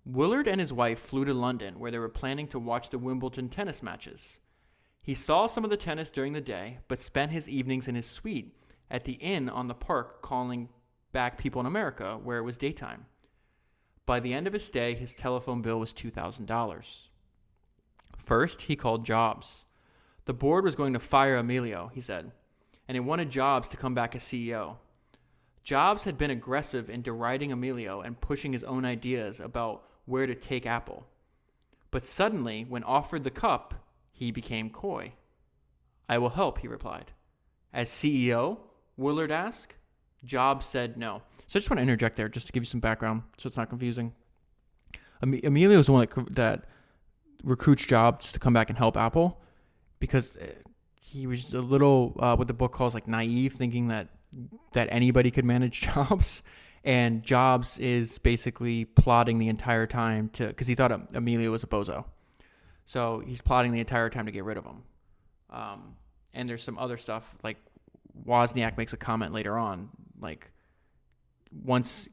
Willard and his wife flew to London, where they were planning to watch the Wimbledon tennis matches. He saw some of the tennis during the day, but spent his evenings in his suite at the inn on the park calling back people in America, where it was daytime. By the end of his stay, his telephone bill was $2,000. First, he called Jobs. The board was going to fire Emilio, he said, and it wanted Jobs to come back as CEO. Jobs had been aggressive in deriding Emilio and pushing his own ideas about where to take Apple. But suddenly, when offered the cup, he became coy. "I will help," he replied. "As CEO?" Willard asked. Jobs said no. So I just want to interject there just to give you some background so it's not confusing. Emilio was the one that recruits Jobs to come back and help Apple because he was a little, what the book calls like naive, thinking that anybody could manage Jobs. And Jobs is basically plotting the entire time because he thought Emilio was a bozo. So he's plotting the entire time to get rid of him. And there's some other stuff, like Wozniak makes a comment later on, like once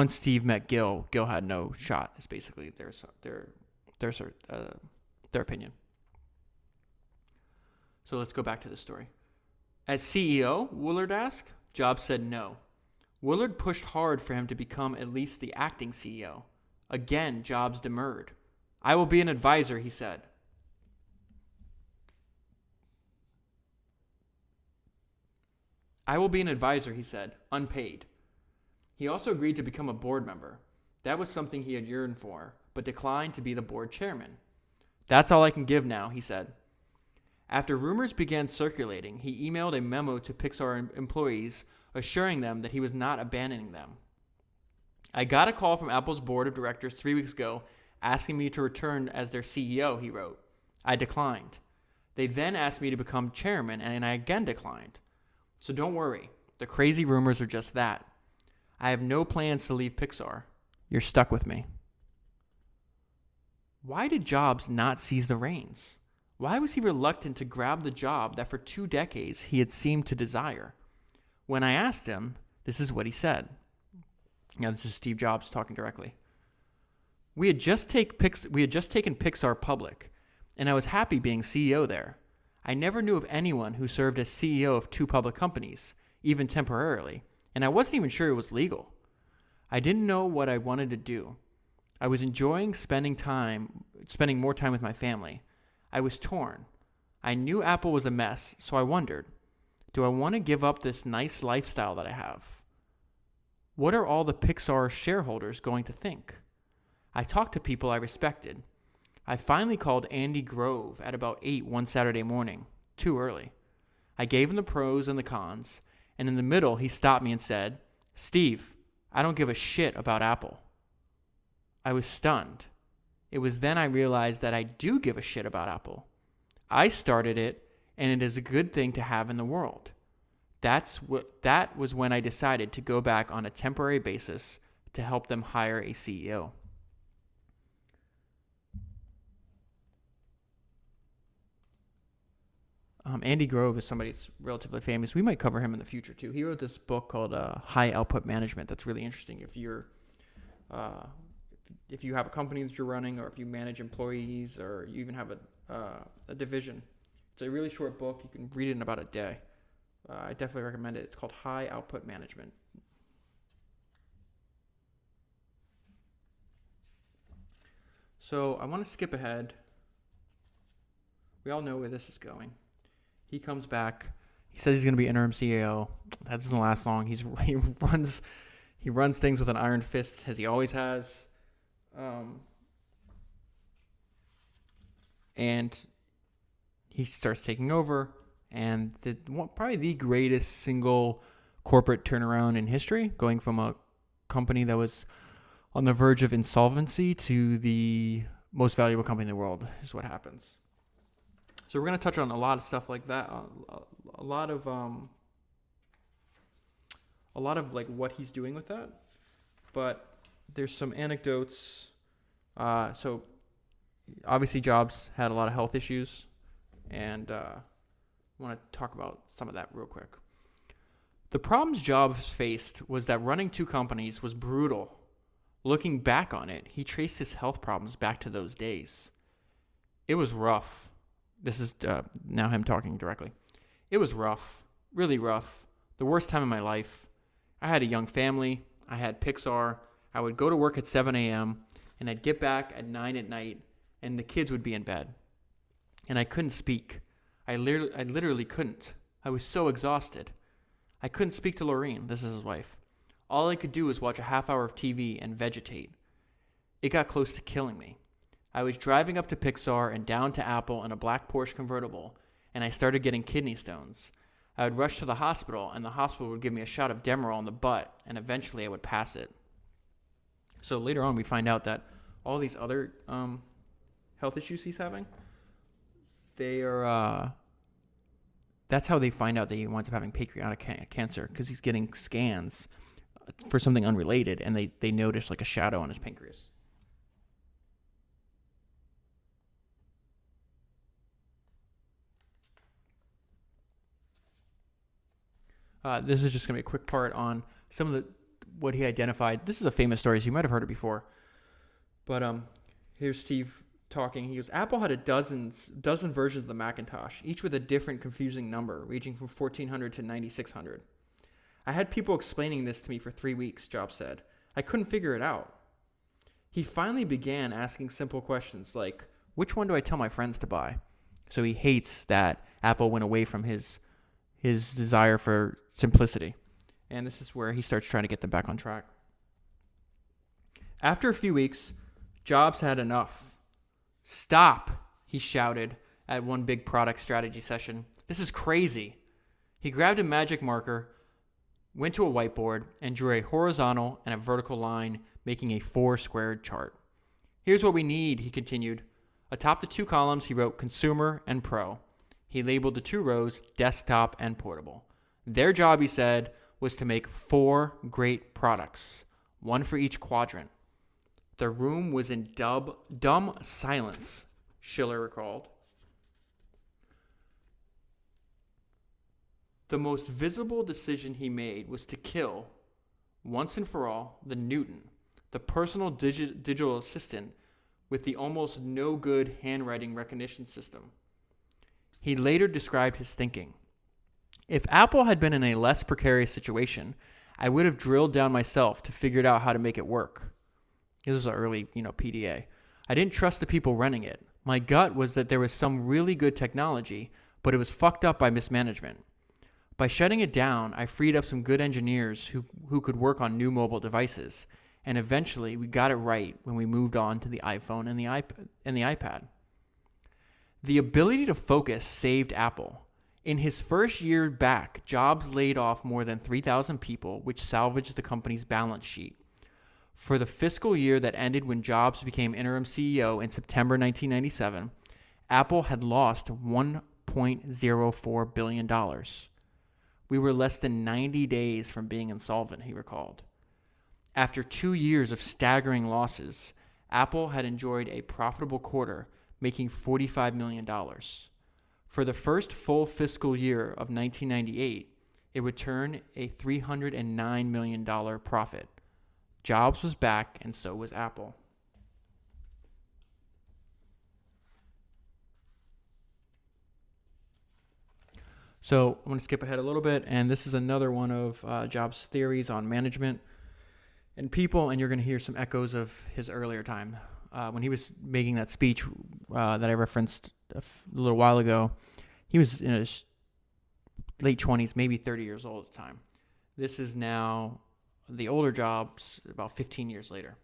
Steve met Gil had no shot. It's basically their opinion. So let's go back to the story. As CEO, Willard asked. Jobs said no. Willard pushed hard for him to become at least the acting CEO. Again, Jobs demurred. "I will be an advisor," he said. "I will be an advisor," he said, unpaid. He also agreed to become a board member. That was something he had yearned for, but declined to be the board chairman. "That's all I can give now," he said. After rumors began circulating, he emailed a memo to Pixar employees assuring them that he was not abandoning them. "I got a call from Apple's board of directors 3 weeks ago asking me to return as their CEO," he wrote. "I declined. They then asked me to become chairman, and I again declined. So don't worry, the crazy rumors are just that. I have no plans to leave Pixar. You're stuck with me." Why did Jobs not seize the reins? Why was he reluctant to grab the job that for 2 decades he had seemed to desire? When I asked him, this is what he said. Now, this is Steve Jobs talking directly. We had just taken Pixar public, and I was happy being CEO there. I never knew of anyone who served as CEO of 2 public companies, even temporarily, and I wasn't even sure it was legal. I didn't know what I wanted to do. I was enjoying spending more time with my family. I was torn. I knew Apple was a mess, so I wondered, do I want to give up this nice lifestyle that I have? What are all the Pixar shareholders going to think? I talked to people I respected. I finally called Andy Grove at about 8 one Saturday morning, too early. I gave him the pros and the cons, and in the middle he stopped me and said, "Steve, I don't give a shit about Apple." I was stunned. It was then I realized that I do give a shit about Apple. I started it, and it is a good thing to have in the world. That was when I decided to go back on a temporary basis to help them hire a CEO. Andy Grove is somebody that's relatively famous. We might cover him in the future too. He wrote this book called High Output Management. That's really interesting if you have a company that you're running, or if you manage employees, or you even have a division. It's a really short book. You can read it in about a day. I definitely recommend it. It's called High Output Management. So I want to skip ahead. We all know where this is going. He comes back. He says he's going to be interim CEO. That doesn't last long. He runs things with an iron fist, as he always has. And he starts taking over, and probably the greatest single corporate turnaround in history, going from a company that was on the verge of insolvency to the most valuable company in the world is what happens. So we're going to touch on a lot of stuff like that, a lot of like what he's doing with that. But there's some anecdotes. So obviously Jobs had a lot of health issues, and I want to talk about some of that real quick. The problems Jobs faced was that running 2 companies was brutal. Looking back on it, he traced his health problems back to those days. It was rough. This is now him talking directly. It was rough, really rough. The worst time of my life. I had a young family. I had Pixar. I would go to work at 7 a.m. and I'd get back at 9 at night, and the kids would be in bed. And I couldn't speak. I literally couldn't. I was so exhausted. I couldn't speak to Laureen. This is his wife. All I could do was watch a half hour of TV and vegetate. It got close to killing me. I was driving up to Pixar and down to Apple in a black Porsche convertible, and I started getting kidney stones. I would rush to the hospital, and the hospital would give me a shot of Demerol in the butt, and eventually I would pass it. So later on, we find out that all these other health issues he's having, they are, that's how they find out that he winds up having pancreatic cancer, because he's getting scans for something unrelated, and they notice like a shadow on his pancreas. This is just going to be a quick part on some of what he identified. This is a famous story, so you might have heard it before. But here's Steve talking. He goes, Apple had a dozen versions of the Macintosh, each with a different confusing number, ranging from 1400 to 9600. I had people explaining this to me for 3 weeks, Jobs said. I couldn't figure it out. He finally began asking simple questions like, which one do I tell my friends to buy? So he hates that Apple went away from his desire for simplicity. And this is where he starts trying to get them back on track. After a few weeks, Jobs had enough. Stop, he shouted at one big product strategy session. This is crazy. He grabbed a magic marker, went to a whiteboard, and drew a horizontal and a vertical line, making a 4-squared chart. Here's what we need, he continued. Atop the 2 columns, he wrote consumer and pro. He labeled the 2 rows desktop and portable. Their job, he said, was to make 4 great products, one for each quadrant. The room was in dumb silence, Schiller recalled. The most visible decision he made was to kill, once and for all, the Newton, the personal digital assistant with the almost no-good handwriting recognition system. He later described his thinking. If Apple had been in a less precarious situation, I would have drilled down myself to figure out how to make it work. This was an early, PDA. I didn't trust the people running it. My gut was that there was some really good technology, but it was fucked up by mismanagement. By shutting it down, I freed up some good engineers who could work on new mobile devices, and eventually we got it right when we moved on to the iPhone and the iPad. The ability to focus saved Apple. In his first year back, Jobs laid off more than 3,000 people, which salvaged the company's balance sheet. For the fiscal year that ended when Jobs became interim CEO in September 1997, Apple had lost $1.04 billion. We were less than 90 days from being insolvent, he recalled. After 2 years of staggering losses, Apple had enjoyed a profitable quarter, making $45 million. For the first full fiscal year of 1998, it returned a $309 million profit. Jobs was back, and so was Apple. So I'm going to skip ahead a little bit, and this is another one of Jobs' theories on management and people, and you're going to hear some echoes of his earlier time. When he was making that speech that I referenced a little while ago, he was in his late 20s, maybe 30 years old at the time. This is now the older Jobs, about 15 years later.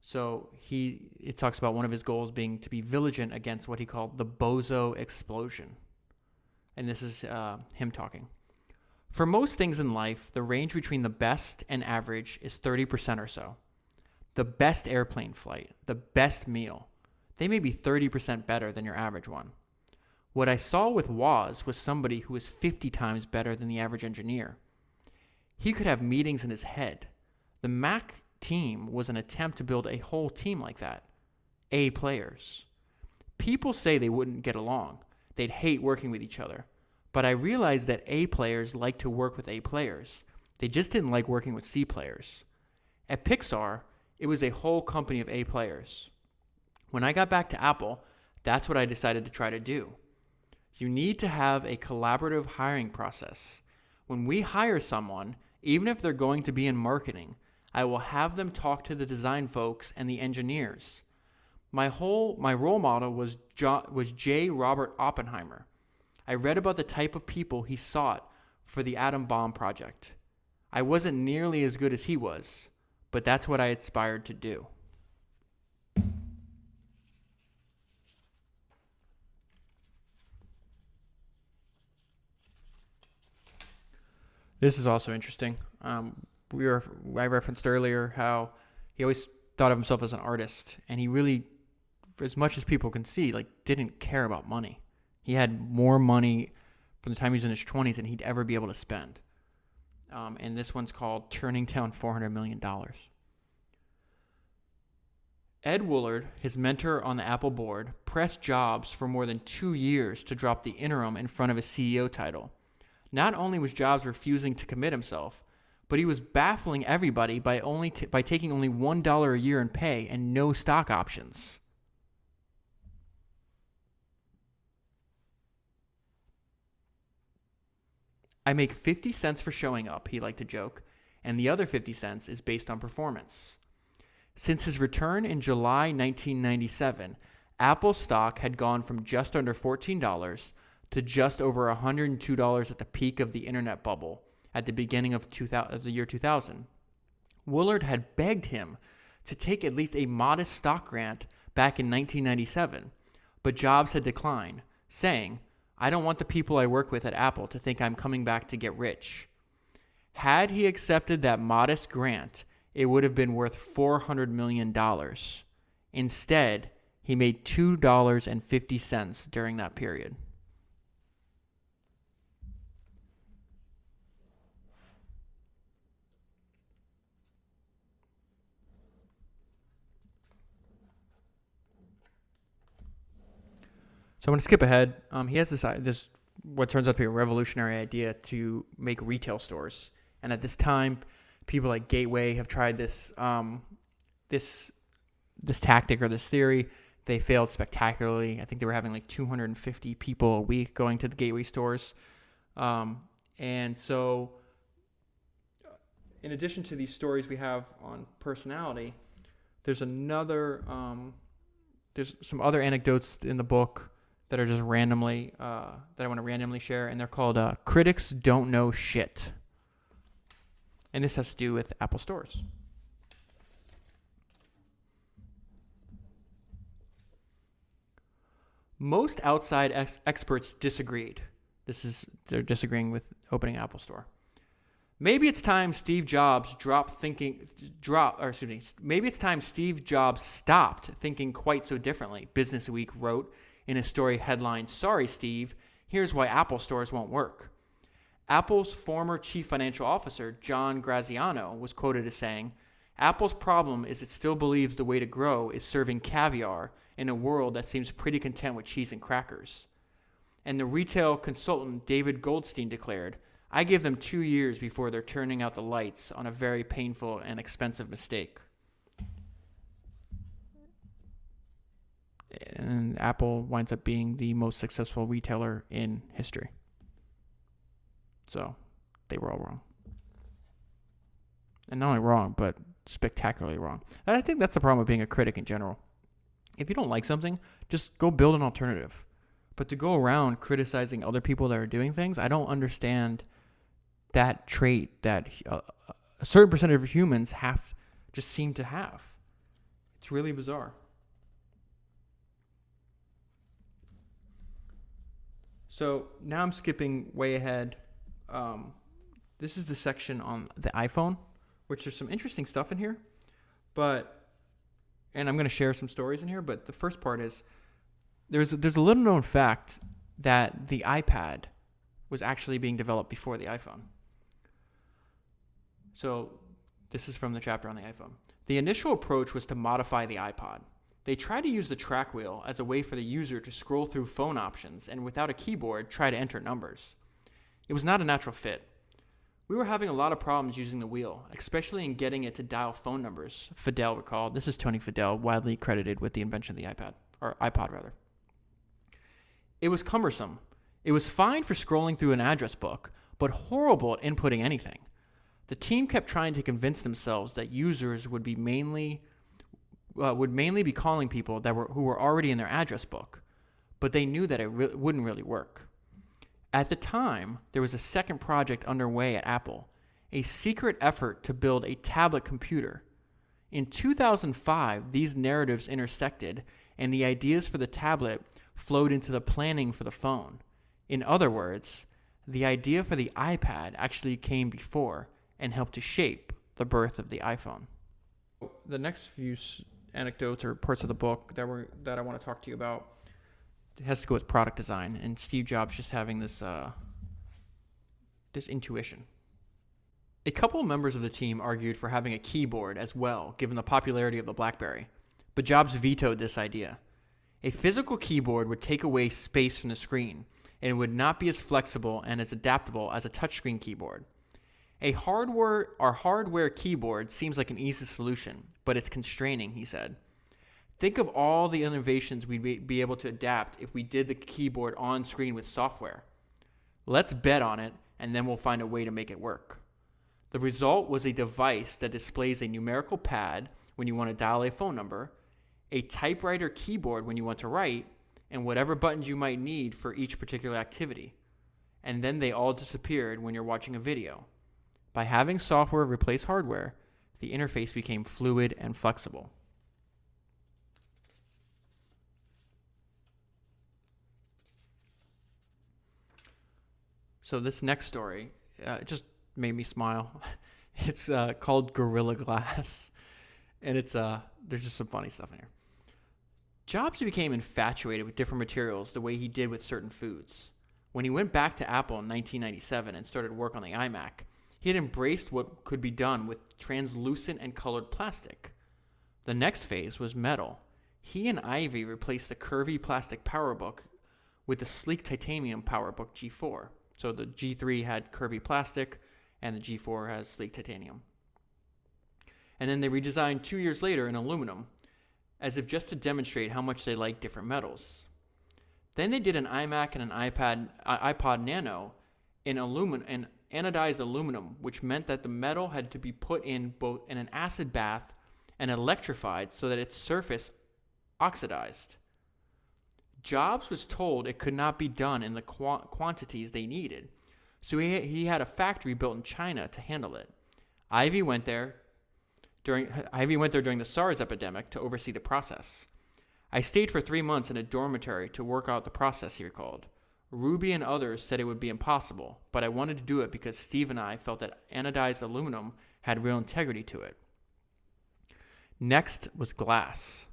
So it talks about one of his goals being to be vigilant against what he called the bozo explosion. And this is him talking. For most things in life, the range between the best and average is 30% or so. The best airplane flight, the best meal, they may be 30% better than your average one. What I saw with Woz was somebody who was 50 times better than the average engineer. He could have meetings in his head. The Mac team was an attempt to build a whole team like that. A players. People say they wouldn't get along. They'd hate working with each other. But I realized that A players like to work with A players. They just didn't like working with C players. At Pixar, it was a whole company of A players. When I got back to Apple, that's what I decided to try to do. You need to have a collaborative hiring process. When we hire someone, even if they're going to be in marketing, I will have them talk to the design folks and the engineers. My role model was J. Robert Oppenheimer. I read about the type of people he sought for the atom bomb project. I wasn't nearly as good as he was, but that's what I aspired to do. This is also interesting. I referenced earlier how he always thought of himself as an artist, and he really, for as much as people can see, like didn't care about money. He had more money from the time he was in his 20s than he'd ever be able to spend. And this one's called Turning Down $400 Million. Ed Woolard, his mentor on the Apple board, pressed Jobs for more than 2 years to drop the interim in front of his CEO title. Not only was Jobs refusing to commit himself, but he was baffling everybody by taking only $1 a year in pay and no stock options. I make 50 cents for showing up, he liked to joke, and the other 50 cents is based on performance. Since his return in July 1997, Apple stock had gone from just under $14 to just over $102 at the peak of the internet bubble at the beginning of the year 2000. Woolard had begged him to take at least a modest stock grant back in 1997, but Jobs had declined, saying, "I don't want the people I work with at Apple to think I'm coming back to get rich." Had he accepted that modest grant, it would have been worth $400 million. Instead, he made $2.50 during that period. So I'm going to skip ahead. He has this what turns out to be a revolutionary idea to make retail stores. And at this time, people like Gateway have tried this tactic or this theory. They failed spectacularly. I think they were having like 250 people a week going to the Gateway stores. And so in addition to these stories we have on personality, there's some other anecdotes in the book that are just randomly, that I want to randomly share, and they're called Critics Don't Know Shit. And this has to do with Apple stores. Most outside experts disagreed. They're disagreeing with opening an Apple store. Maybe it's time Steve Jobs maybe it's time Steve Jobs stopped thinking quite so differently, Business Week wrote in a story headlined, "Sorry, Steve, here's why Apple stores won't work." Apple's former chief financial officer, John Graziano, was quoted as saying, "Apple's problem is it still believes the way to grow is serving caviar in a world that seems pretty content with cheese and crackers." And the retail consultant David Goldstein declared, "I give them 2 years before they're turning out the lights on a very painful and expensive mistake." And Apple winds up being the most successful retailer in history. So they were all wrong. And not only wrong, but spectacularly wrong. And I think that's the problem with being a critic in general. If you don't like something, just go build an alternative. But to go around criticizing other people that are doing things, I don't understand that trait that a certain percentage of humans just seem to have. It's really bizarre. So now I'm skipping way ahead. This is the section on the iPhone, which there's some interesting stuff in here. And I'm going to share some stories in here, but the first part is there's a little known fact that the iPad was actually being developed before the iPhone. So this is from the chapter on the iPhone. The initial approach was to modify the iPod. They tried to use the track wheel as a way for the user to scroll through phone options and without a keyboard try to enter numbers. It was not a natural fit. We were having a lot of problems using the wheel, especially in getting it to dial phone numbers, Fidel recalled. This is Tony Fidel, widely credited with the invention of the iPod rather. It was cumbersome. It was fine for scrolling through an address book, but horrible at inputting anything. The team kept trying to convince themselves that users would mainly be calling people who were already in their address book, but they knew that it wouldn't really work. At the time, there was a second project underway at Apple, a secret effort to build a tablet computer. In 2005, these narratives intersected, and the ideas for the tablet flowed into the planning for the phone. In other words, the idea for the iPad actually came before and helped to shape the birth of the iPhone. The next few anecdotes or parts of the book that I want to talk to you about has to go with product design and Steve Jobs just having this intuition. A couple of members of the team argued for having a keyboard as well, given the popularity of the BlackBerry, but Jobs vetoed this idea. A physical keyboard would take away space from the screen, and it would not be as flexible and as adaptable as a touchscreen keyboard. A hardware keyboard seems like an easy solution, but it's constraining, he said. Think of all the innovations we'd be able to adapt if we did the keyboard on screen with software. Let's bet on it, and then we'll find a way to make it work. The result was a device that displays a numerical pad when you want to dial a phone number, a typewriter keyboard when you want to write, and whatever buttons you might need for each particular activity. And then they all disappeared when you're watching a video. By having software replace hardware, the interface became fluid and flexible. So this next story just made me smile. It's called Gorilla Glass, and there's just some funny stuff in here. Jobs became infatuated with different materials the way he did with certain foods. When he went back to Apple in 1997 and started work on the iMac, he had embraced what could be done with translucent and colored plastic. The next phase was metal. He and Ivy replaced the curvy plastic PowerBook with the sleek titanium PowerBook G4. So the G3 had curvy plastic, and the G4 has sleek titanium. And then they redesigned 2 years later in aluminum, as if just to demonstrate how much they like different metals. Then they did an iMac and an iPod Nano in anodized aluminum, which meant that the metal had to be put in both in an acid bath and electrified so that its surface oxidized. Jobs was told it could not be done in the quantities they needed, so he had a factory built in China to handle it. Ivy went there during the SARS epidemic to oversee the process. I stayed for 3 months in a dormitory to work out the process, he recalled. Ruby and others said it would be impossible, but I wanted to do it because Steve and I felt that anodized aluminum had real integrity to it. Next was glass.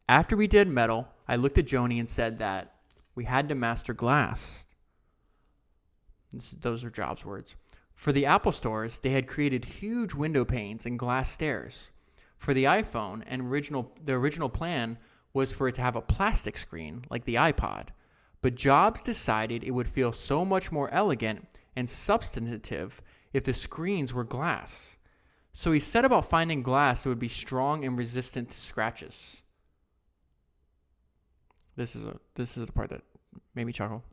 After we did metal, I looked at Joni and said that we had to master glass. Those are Jobs' words. For the Apple stores, they had created huge window panes and glass stairs. For the iPhone, the original plan was for it to have a plastic screen like the iPod. But Jobs decided it would feel so much more elegant and substantive if the screens were glass. So he set about finding glass that would be strong and resistant to scratches. This is the part that made me chuckle.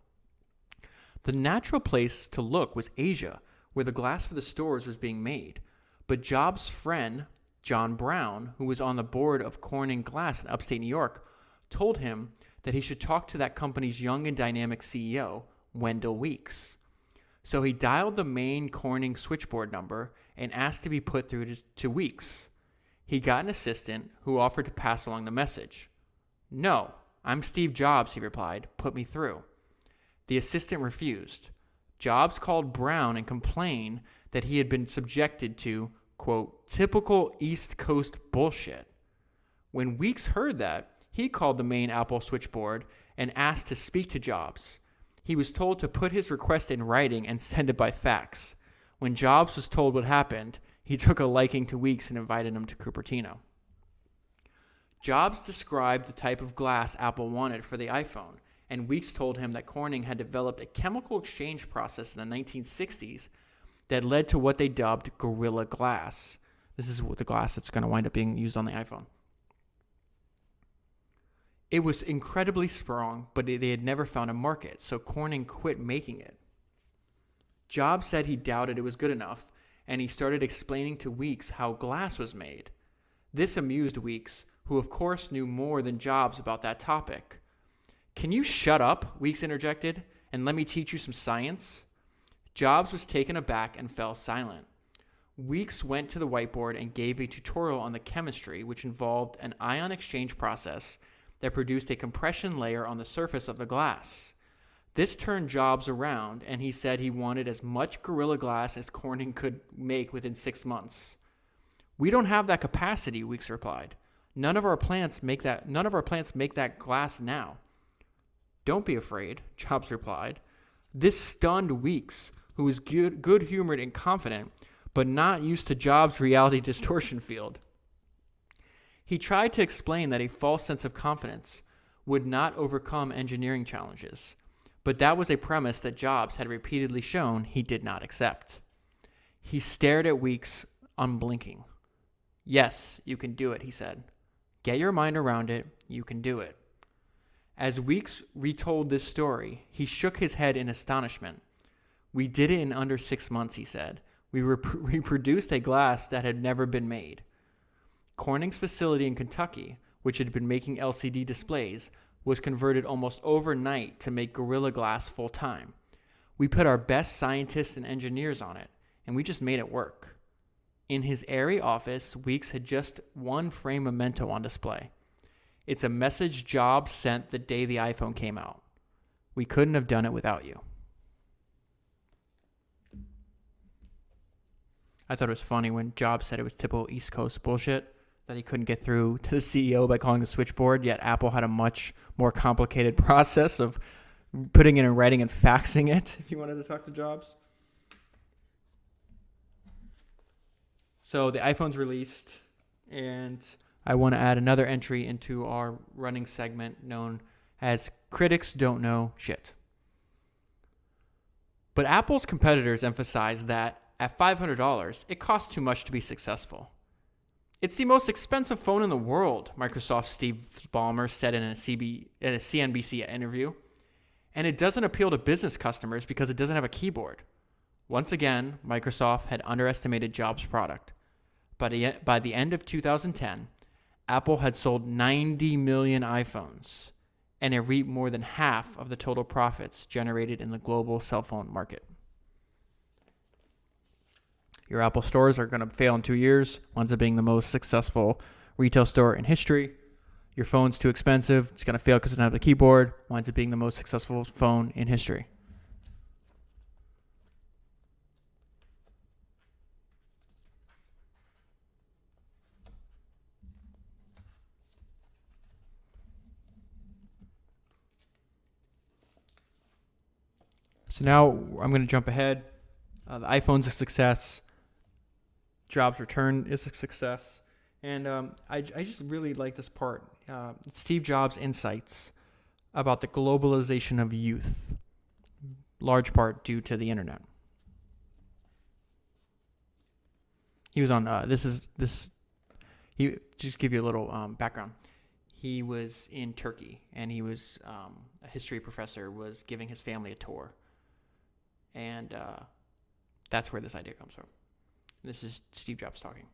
The natural place to look was Asia, where the glass for the stores was being made. But Jobs' friend, John Brown, who was on the board of Corning Glass in upstate New York, told him that he should talk to that company's young and dynamic CEO, Wendell Weeks. So he dialed the main Corning switchboard number and asked to be put through to Weeks. He got an assistant who offered to pass along the message. "No, I'm Steve Jobs," he replied. "Put me through." The assistant refused. Jobs called Brown and complained that he had been subjected to, quote, typical East Coast bullshit. When Weeks heard that, he called the main Apple switchboard and asked to speak to Jobs. He was told to put his request in writing and send it by fax. When Jobs was told what happened, he took a liking to Weeks and invited him to Cupertino. Jobs described the type of glass Apple wanted for the iPhone, and Weeks told him that Corning had developed a chemical exchange process in the 1960s that led to what they dubbed Gorilla Glass. This is the glass that's going to wind up being used on the iPhone. It was incredibly strong, but they had never found a market, so Corning quit making it. Jobs said he doubted it was good enough, and he started explaining to Weeks how glass was made. This amused Weeks, who of course knew more than Jobs about that topic. "Can you shut up," Weeks interjected, "and let me teach you some science?" Jobs was taken aback and fell silent. Weeks went to the whiteboard and gave a tutorial on the chemistry, which involved an ion exchange process that produced a compression layer on the surface of the glass. This turned Jobs around, and he said he wanted as much Gorilla Glass as Corning could make within 6 months. We don't have that capacity, Weeks replied. None of our plants make that glass now. Don't be afraid, Jobs replied. This stunned Weeks, who was good-humored and confident, but not used to Jobs' reality distortion field. He tried to explain that a false sense of confidence would not overcome engineering challenges, but that was a premise that Jobs had repeatedly shown he did not accept. He stared at Weeks, unblinking. Yes, you can do it, he said. Get your mind around it, you can do it. As Weeks retold this story, he shook his head in astonishment. We did it in under 6 months, he said. We produced a glass that had never been made. Corning's facility in Kentucky, which had been making LCD displays, was converted almost overnight to make Gorilla Glass full-time. We put our best scientists and engineers on it, and we just made it work. In his airy office, Weeks had just one frame memento on display. It's a message Jobs sent the day the iPhone came out. We couldn't have done it without you. I thought it was funny when Jobs said it was typical East Coast bullshit, that he couldn't get through to the CEO by calling the switchboard, yet Apple had a much more complicated process of putting it in writing and faxing it if you wanted to talk to Jobs. So the iPhone's released, and I want to add another entry into our running segment known as Critics Don't Know Shit. But Apple's competitors emphasize that at $500, it costs too much to be successful. It's the most expensive phone in the world, Microsoft's Steve Ballmer said in a CNBC interview. And it doesn't appeal to business customers because it doesn't have a keyboard. Once again, Microsoft had underestimated Jobs' product. By the end of 2010, Apple had sold 90 million iPhones, and it reaped more than half of the total profits generated in the global cell phone market. Your Apple stores are going to fail in 2 years, winds up being the most successful retail store in history. Your phone's too expensive, it's going to fail because it doesn't have a keyboard, winds up being the most successful phone in history. So now I'm going to jump ahead. The iPhone's a success. Jobs' return is a success. And I just really like this part. Steve Jobs' insights about the globalization of youth, large part due to the internet. He was on, he just give you a little background. He was in Turkey, and he was a history professor, was giving his family a tour. And that's where this idea comes from. This is Steve Jobs talking.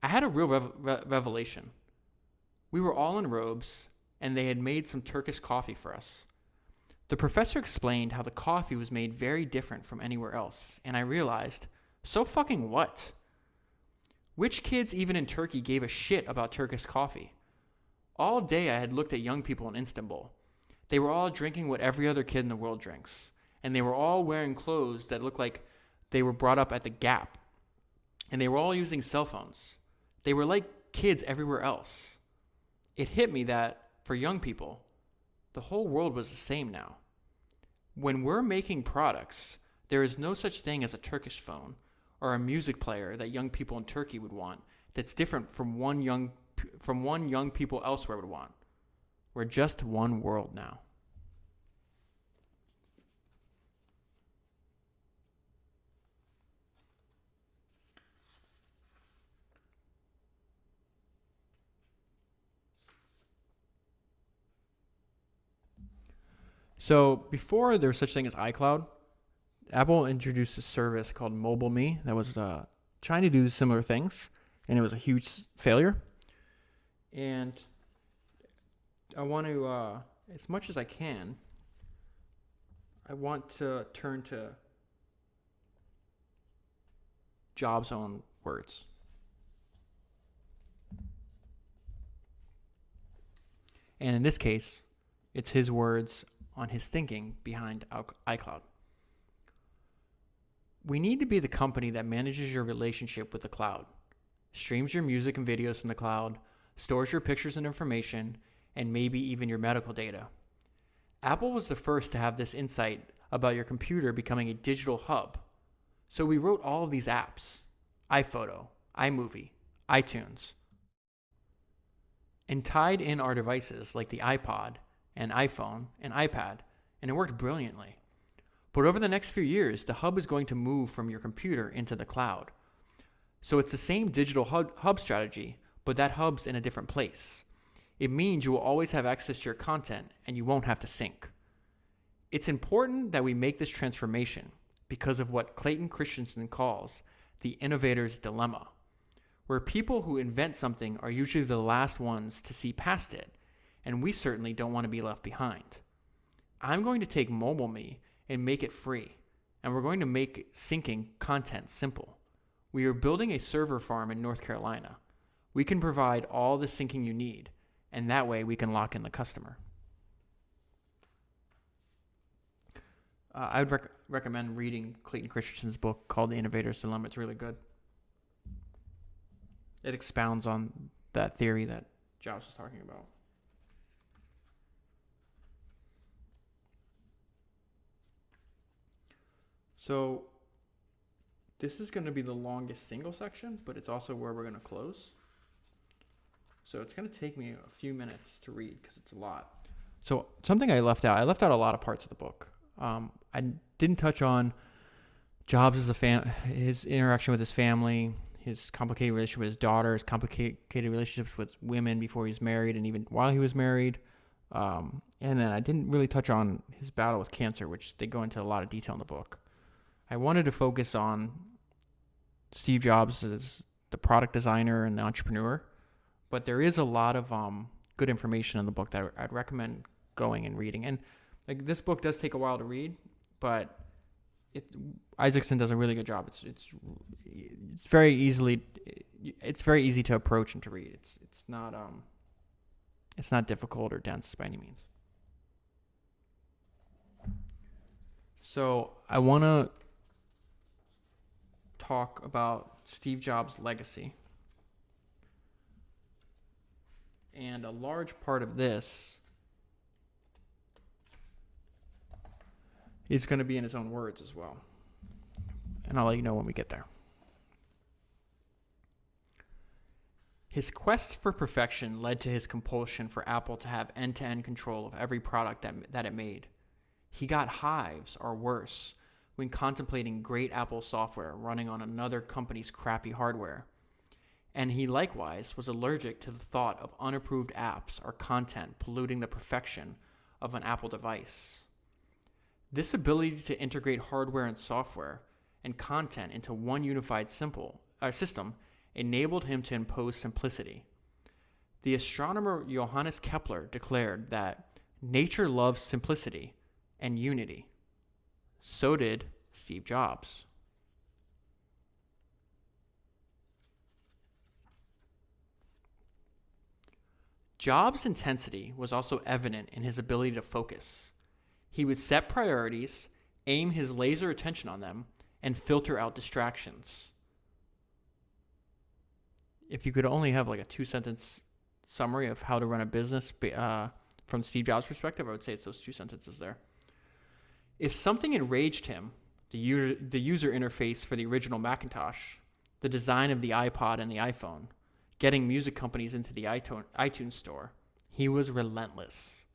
I had a real revelation. We were all in robes, and they had made some Turkish coffee for us. The professor explained how the coffee was made very different from anywhere else, and I realized, so fucking what? Which kids even in Turkey gave a shit about Turkish coffee? All day I had looked at young people in Istanbul. They were all drinking what every other kid in the world drinks, and they were all wearing clothes that looked like they were brought up at the Gap. And they were all using cell phones. They were like kids everywhere else. It hit me that, for young people, the whole world was the same now. When we're making products, there is no such thing as a Turkish phone or a music player that young people in Turkey would want that's different from one young people elsewhere would want. We're just one world now. So before there was such thing as iCloud, Apple introduced a service called Mobile Me that was trying to do similar things, and it was a huge failure. And I want to, as much as I can, I want to turn to Jobs' own words. And in this case, it's his words on his thinking behind iCloud. We need to be the company that manages your relationship with the cloud, streams your music and videos from the cloud, stores your pictures and information, and maybe even your medical data. Apple was the first to have this insight about your computer becoming a digital hub. So we wrote all of these apps, iPhoto, iMovie, iTunes, and tied in our devices like the iPod and iPhone and iPad, and it worked brilliantly. But over the next few years, the hub is going to move from your computer into the cloud. So it's the same digital hub strategy, but that hub's in a different place. It means you will always have access to your content and you won't have to sync. It's important that we make this transformation because of what Clayton Christensen calls the innovator's dilemma, where people who invent something are usually the last ones to see past it, and we certainly don't want to be left behind. I'm going to take mobile me and make it free, and we're going to make syncing content simple. We are building a server farm in North Carolina. We can provide all the syncing you need, and that way we can lock in the customer. I would recommend reading Clayton Christensen's book called The Innovator's Dilemma. It's really good. It expounds on that theory that Jobs was talking about. So this is going to be the longest single section, but it's also where we're going to close. So it's going to take me a few minutes to read because it's a lot. So something I left out a lot of parts of the book. I didn't touch on Jobs as his interaction with his family, his complicated relationship with his daughter, his complicated relationships with women before he was married and even while he was married. And then I didn't really touch on his battle with cancer, which they go into a lot of detail in the book. I wanted to focus on Steve Jobs as the product designer and the entrepreneur, but there is a lot of good information in the book that I'd recommend going and reading. And like this book does take a while to read, but Isaacson does a really good job. It's very easy to approach and to read. It's not difficult or dense by any means. So I want to talk about Steve Jobs' legacy. And a large part of this is going to be in his own words as well. And I'll let you know when we get there. His quest for perfection led to his compulsion for Apple to have end-to-end control of every product that it made. He got hives, or worse, when contemplating great Apple software running on another company's crappy hardware. And he likewise was allergic to the thought of unapproved apps or content polluting the perfection of an Apple device. This ability to integrate hardware and software and content into one unified system enabled him to impose simplicity. The astronomer Johannes Kepler declared that nature loves simplicity and unity. So did Steve Jobs. Jobs' intensity was also evident in his ability to focus. He would set priorities, aim his laser attention on them, and filter out distractions. If you could only have like a 2-sentence summary of how to run a business from Steve Jobs' perspective, I would say it's those 2 sentences there. If something enraged him, the user interface for the original Macintosh, the design of the iPod and the iPhone, getting music companies into the iTunes store, he was relentless.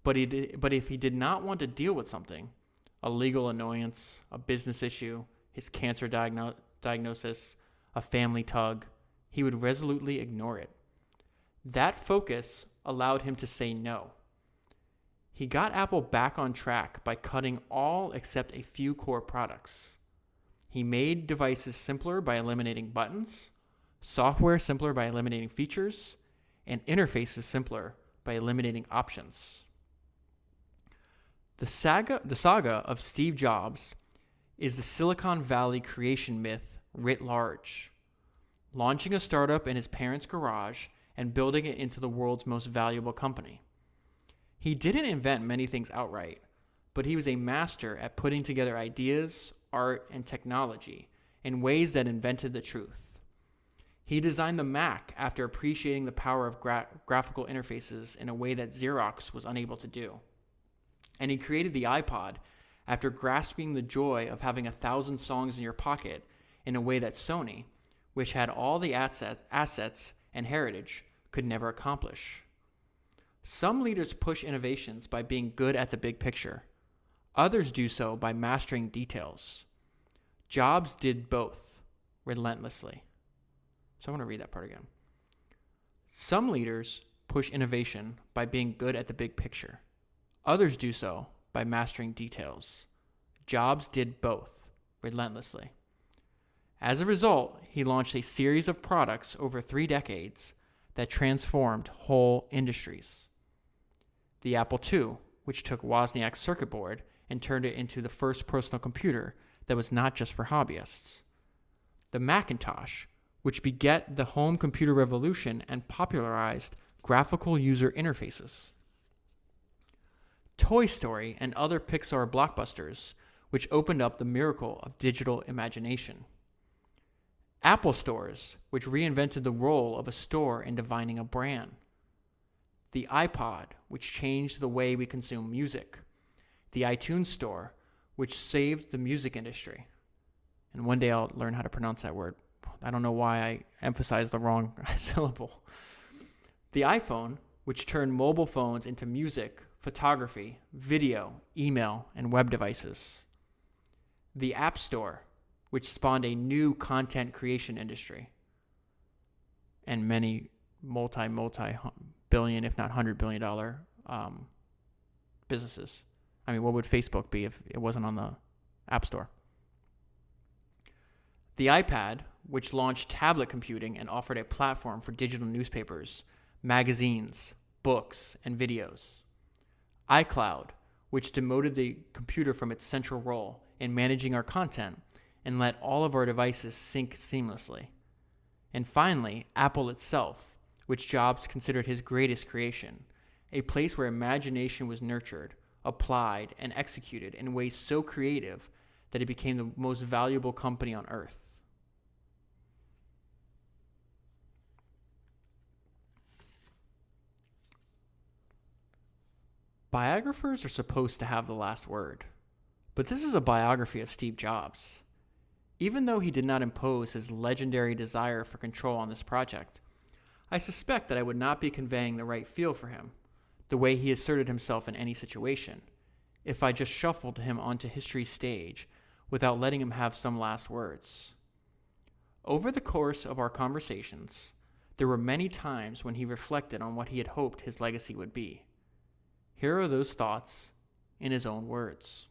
But if he did not want to deal with something, a legal annoyance, a business issue, his cancer diagnosis, a family tug, he would resolutely ignore it. That focus allowed him to say no. He got Apple back on track by cutting all except a few core products. He made devices simpler by eliminating buttons, software simpler by eliminating features, and interfaces simpler by eliminating options. The saga of Steve Jobs is the Silicon Valley creation myth writ large, launching a startup in his parents' garage and building it into the world's most valuable company. He didn't invent many things outright, but he was a master at putting together ideas, art, and technology in ways that invented the truth. He designed the Mac after appreciating the power of graphical interfaces in a way that Xerox was unable to do. And he created the iPod after grasping the joy of having 1,000 songs in your pocket in a way that Sony, which had all the assets and heritage, could never accomplish. Some leaders push innovations by being good at the big picture. Others do so by mastering details. Jobs did both relentlessly. So I want to read that part again. Some leaders push innovation by being good at the big picture. Others do so by mastering details. Jobs did both relentlessly. As a result, he launched a series of products over 3 decades that transformed whole industries. The Apple II, which took Wozniak's circuit board and turned it into the first personal computer that was not just for hobbyists. The Macintosh, which begat the home computer revolution and popularized graphical user interfaces. Toy Story and other Pixar blockbusters, which opened up the miracle of digital imagination. Apple stores, which reinvented the role of a store in defining a brand. The iPod, which changed the way we consume music. The iTunes Store, which saved the music industry. And one day I'll learn how to pronounce that word. I don't know why I emphasized the wrong syllable. The iPhone, which turned mobile phones into music, photography, video, email, and web devices. The App Store, which spawned a new content creation industry. And many multi-billion, if not $100 billion businesses. I mean, what would Facebook be if it wasn't on the App Store? The iPad, which launched tablet computing and offered a platform for digital newspapers, magazines, books, and videos. iCloud, which demoted the computer from its central role in managing our content and let all of our devices sync seamlessly. And finally, Apple itself, which Jobs considered his greatest creation, a place where imagination was nurtured, applied, and executed in ways so creative that it became the most valuable company on earth. Biographers are supposed to have the last word, but this is a biography of Steve Jobs. Even though he did not impose his legendary desire for control on this project, I suspect that I would not be conveying the right feel for him, the way he asserted himself in any situation, if I just shuffled him onto history's stage without letting him have some last words. Over the course of our conversations, there were many times when he reflected on what he had hoped his legacy would be. Here are those thoughts in his own words.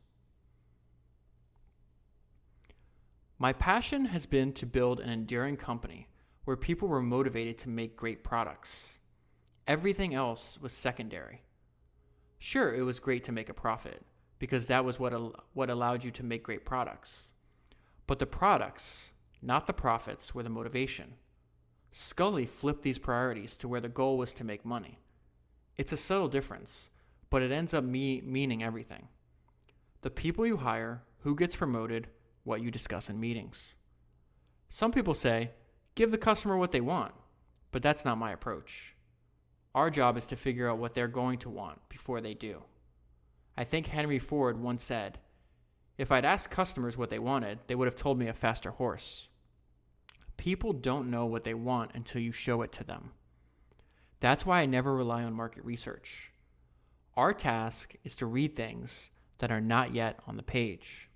My passion has been to build an enduring company where people were motivated to make great products. Everything else was secondary. Sure, it was great to make a profit because that was what allowed you to make great products. But the products, not the profits, were the motivation. Scully flipped these priorities to where the goal was to make money. It's a subtle difference, but it ends up meaning everything. The people you hire, who gets promoted, what you discuss in meetings. Some people say, give the customer what they want, but that's not my approach. Our job is to figure out what they're going to want before they do. I think Henry Ford once said, if I'd asked customers what they wanted, they would have told me a faster horse. People don't know what they want until you show it to them. That's why I never rely on market research. Our task is to read things that are not yet on the page.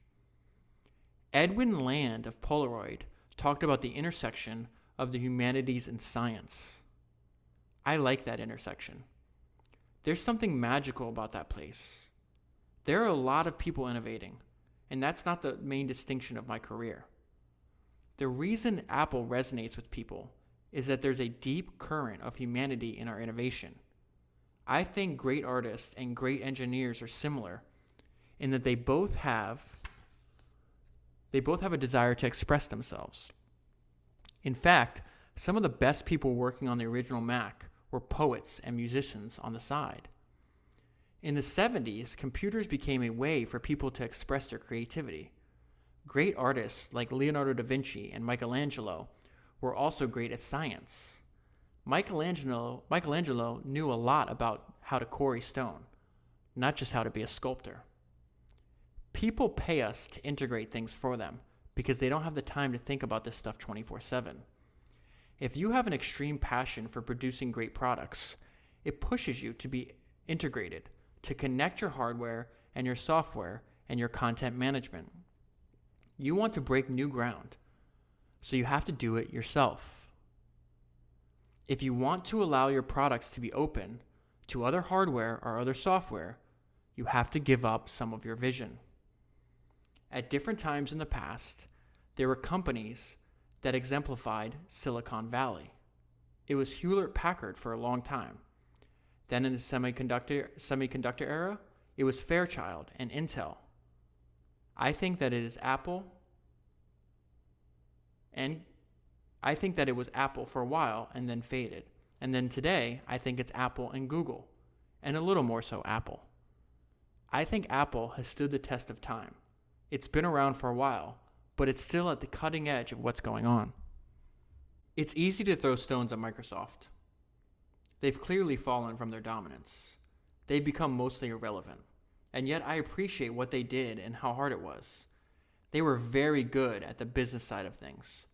Edwin Land of Polaroid talked about the intersection of the humanities and science. I like that intersection. There's something magical about that place. There are a lot of people innovating, and that's not the main distinction of my career. The reason Apple resonates with people is that there's a deep current of humanity in our innovation. I think great artists and great engineers are similar in that they both have a desire to express themselves. In fact, some of the best people working on the original Mac were poets and musicians on the side. In the 70s, computers became a way for people to express their creativity. Great artists like Leonardo da Vinci and Michelangelo were also great at science. Michelangelo knew a lot about how to quarry stone, not just how to be a sculptor. People pay us to integrate things for them because they don't have the time to think about this stuff 24/7. If you have an extreme passion for producing great products, it pushes you to be integrated, to connect your hardware and your software and your content management. You want to break new ground, so you have to do it yourself. If you want to allow your products to be open to other hardware or other software, you have to give up some of your vision. At different times in the past, there were companies that exemplified Silicon Valley. It was Hewlett-Packard for a long time. Then in the semiconductor era, it was Fairchild and Intel. I think that it is Apple, and I think that it was Apple for a while and then faded. And then today, I think it's Apple and Google, and a little more so Apple. I think Apple has stood the test of time. It's been around for a while, but it's still at the cutting edge of what's going on. It's easy to throw stones at Microsoft. They've clearly fallen from their dominance. They've become mostly irrelevant. And yet I appreciate what they did and how hard it was. They were very good at the business side of things.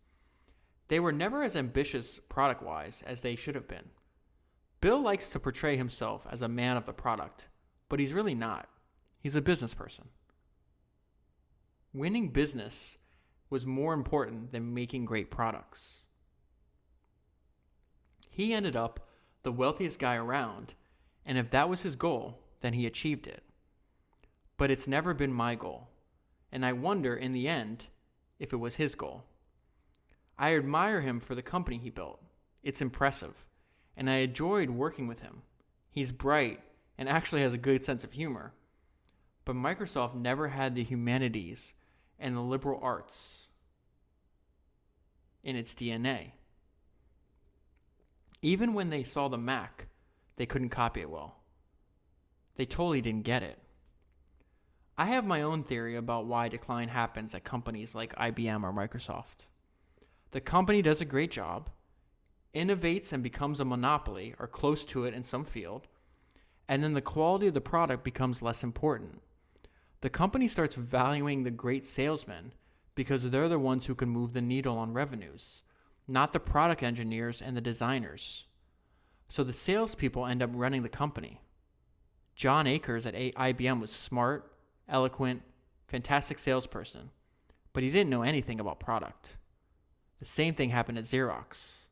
They were never as ambitious product-wise as they should have been. Bill likes to portray himself as a man of the product, but he's really not. He's a business person. Winning business was more important than making great products. He ended up the wealthiest guy around, and if that was his goal, then he achieved it. But it's never been my goal, and I wonder in the end if it was his goal. I admire him for the company he built. It's impressive, and I enjoyed working with him. He's bright and actually has a good sense of humor. But Microsoft never had the humanities and the liberal arts in its DNA. Even when they saw the Mac, they couldn't copy it well. They totally didn't get it. I have my own theory about why decline happens at companies like IBM or Microsoft. The company does a great job, innovates and becomes a monopoly or close to it in some field, and then the quality of the product becomes less important. The company starts valuing the great salesmen because they're the ones who can move the needle on revenues, not the product engineers and the designers. So the salespeople end up running the company. John Akers at IBM was smart, eloquent, fantastic salesperson, but he didn't know anything about product. The same thing happened at Xerox.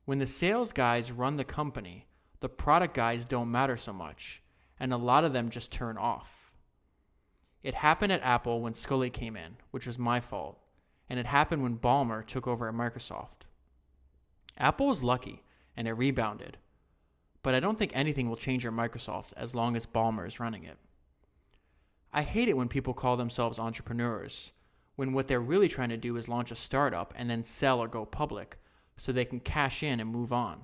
When the sales guys run the company, the product guys don't matter so much, and a lot of them just turn off. It happened at Apple when Scully came in, which was my fault, and it happened when Ballmer took over at Microsoft. Apple was lucky, and it rebounded, but I don't think anything will change at Microsoft as long as Ballmer is running it. I hate it when people call themselves entrepreneurs, when what they're really trying to do is launch a startup and then sell or go public so they can cash in and move on.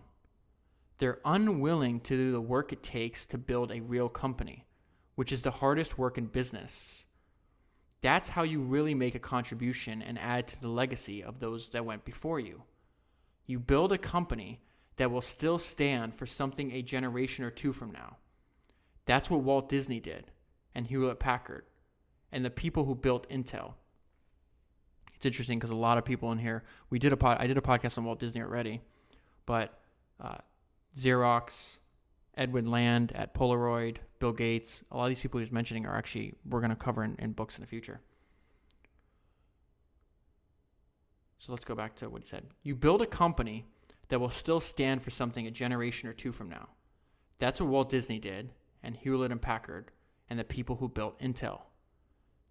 They're unwilling to do the work it takes to build a real company, which is the hardest work in business. That's how you really make a contribution and add to the legacy of those that went before you. You build a company that will still stand for something a generation or two from now. That's what Walt Disney did, and Hewlett-Packard, and the people who built Intel. It's interesting because a lot of people in here, I did a podcast on Walt Disney already, but Xerox, Edwin Land at Polaroid, Bill Gates, a lot of these people he's mentioning are actually, we're going to cover in books in the future. So let's go back to what he said. You build a company that will still stand for something a generation or two from now. That's what Walt Disney did, and Hewlett and Packard, and the people who built Intel.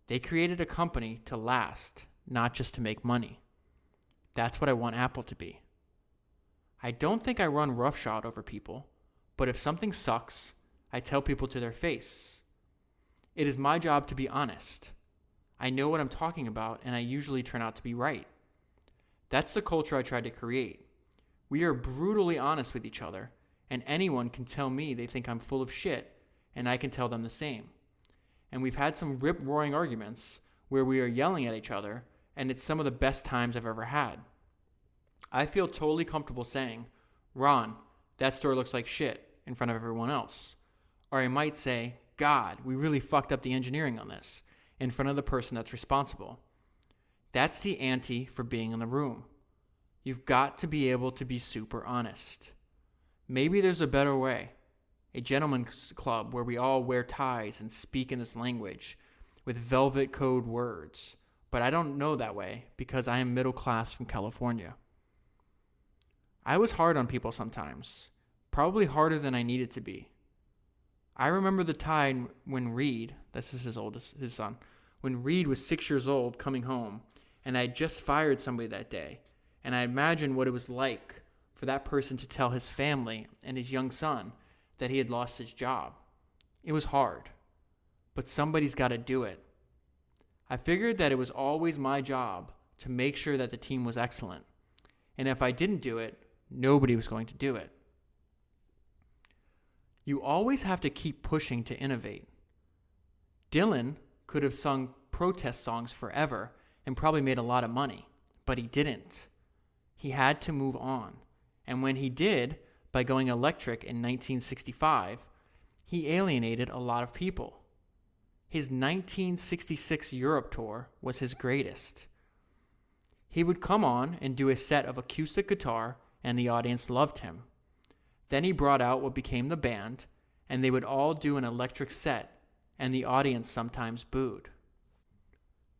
They created a company to last, not just to make money. That's what I want Apple to be. I don't think I run roughshod over people, but if something sucks, I tell people to their face. It is my job to be honest. I know what I'm talking about, and I usually turn out to be right. That's the culture I tried to create. We are brutally honest with each other, and anyone can tell me they think I'm full of shit, and I can tell them the same. And we've had some rip-roaring arguments where we are yelling at each other, and it's some of the best times I've ever had. I feel totally comfortable saying, Ron, that store looks like shit, in front of everyone else. Or I might say, God, we really fucked up the engineering on this, in front of the person that's responsible. That's the ante for being in the room. You've got to be able to be super honest. Maybe there's a better way. A gentleman's club where we all wear ties and speak in this language with velvet code words. But I don't know that way because I am middle class from California. I was hard on people sometimes, probably harder than I needed to be. I remember the time when Reed, this is his son, when Reed was 6 years old coming home, and I had just fired somebody that day, and I imagined what it was like for that person to tell his family and his young son that he had lost his job. It was hard, but somebody's got to do it. I figured that it was always my job to make sure that the team was excellent, and if I didn't do it, nobody was going to do it. You always have to keep pushing to innovate. Dylan could have sung protest songs forever and probably made a lot of money, but he didn't. He had to move on. And when he did, by going electric in 1965, he alienated a lot of people. His 1966 Europe tour was his greatest. He would come on and do a set of acoustic guitar, and the audience loved him. Then he brought out what became the band, and they would all do an electric set, and the audience sometimes booed.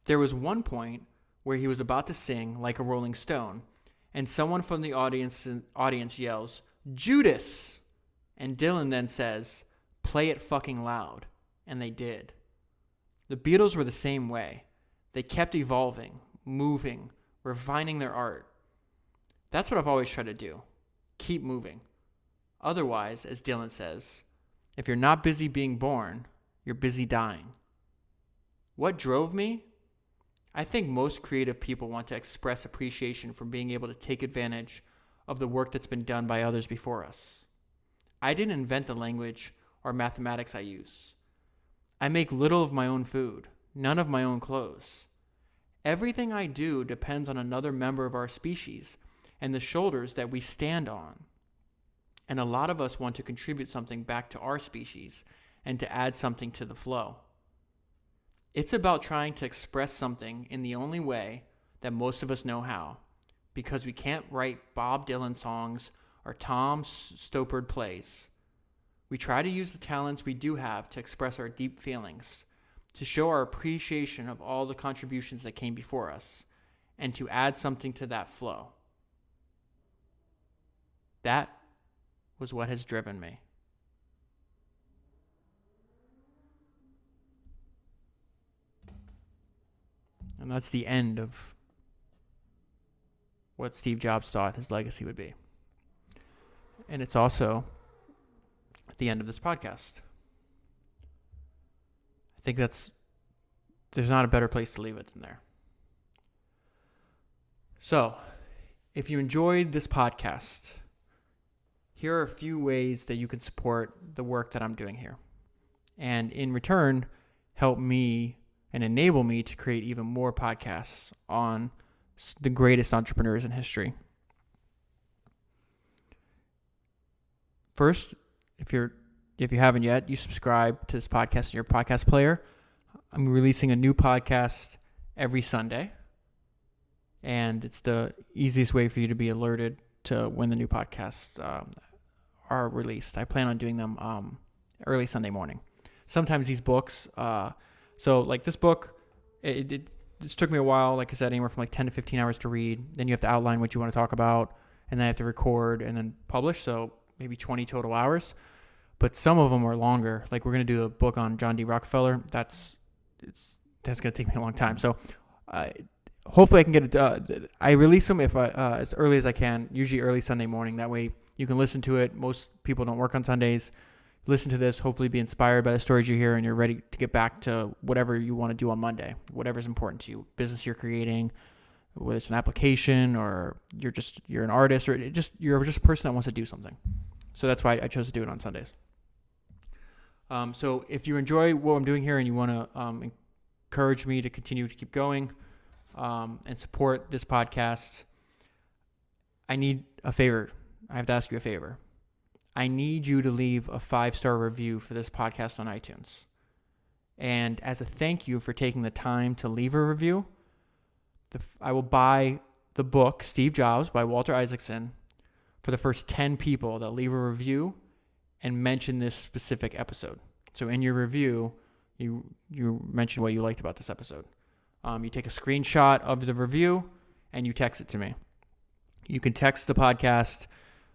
There was one point where he was about to sing like a Rolling Stone, and someone from the audience yells, "Judas!" And Dylan then says, "Play it fucking loud." And they did. The Beatles were the same way. They kept evolving, moving, refining their art. That's what I've always tried to do. Keep moving. Otherwise, as Dylan says, if you're not busy being born, you're busy dying. What drove me? I think most creative people want to express appreciation for being able to take advantage of the work that's been done by others before us. I didn't invent the language or mathematics I use. I make little of my own food, none of my own clothes. Everything I do depends on another member of our species and the shoulders that we stand on. And a lot of us want to contribute something back to our species and to add something to the flow. It's about trying to express something in the only way that most of us know how, because we can't write Bob Dylan songs or Tom Stoppard plays. We try to use the talents we do have to express our deep feelings, to show our appreciation of all the contributions that came before us, and to add something to that flow. That was what has driven me. And that's the end of what Steve Jobs thought his legacy would be. And it's also the end of this podcast. I think there's not a better place to leave it than there. So, if you enjoyed this podcast, here are a few ways that you can support the work that I'm doing here. And in return, help me and enable me to create even more podcasts on the greatest entrepreneurs in history. First, if you haven't yet, you subscribe to this podcast in your podcast player. I'm releasing a new podcast every Sunday, and it's the easiest way for you to be alerted to when the new podcasts are released. I plan on doing them early Sunday morning. Sometimes these books, so like this book, it took me a while, like I said, anywhere from like 10 to 15 hours to read. Then you have to outline what you want to talk about, and then I have to record and then publish, so maybe 20 total hours. But some of them are longer. Like we're going to do a book on John D. Rockefeller. That's going to take me a long time. So hopefully I can get it. I release them as early as I can, usually early Sunday morning. That way you can listen to it. Most people don't work on Sundays. Listen to this, hopefully be inspired by the stories you hear, and you're ready to get back to whatever you want to do on Monday, whatever's important to you, business you're creating, whether it's an application or you're an artist, or you're just a person that wants to do something. So that's why I chose to do it on Sundays. So if you enjoy what I'm doing here and you want to encourage me to continue to keep going and support this podcast, I need a favor. I have to ask you a favor. I need you to leave a 5-star review for this podcast on iTunes. And as a thank you for taking the time to leave a review, I will buy the book Steve Jobs by Walter Isaacson for the first 10 people that leave a review and mention this specific episode. So in your review, you mention what you liked about this episode. You take a screenshot of the review and you text it to me. You can text the podcast,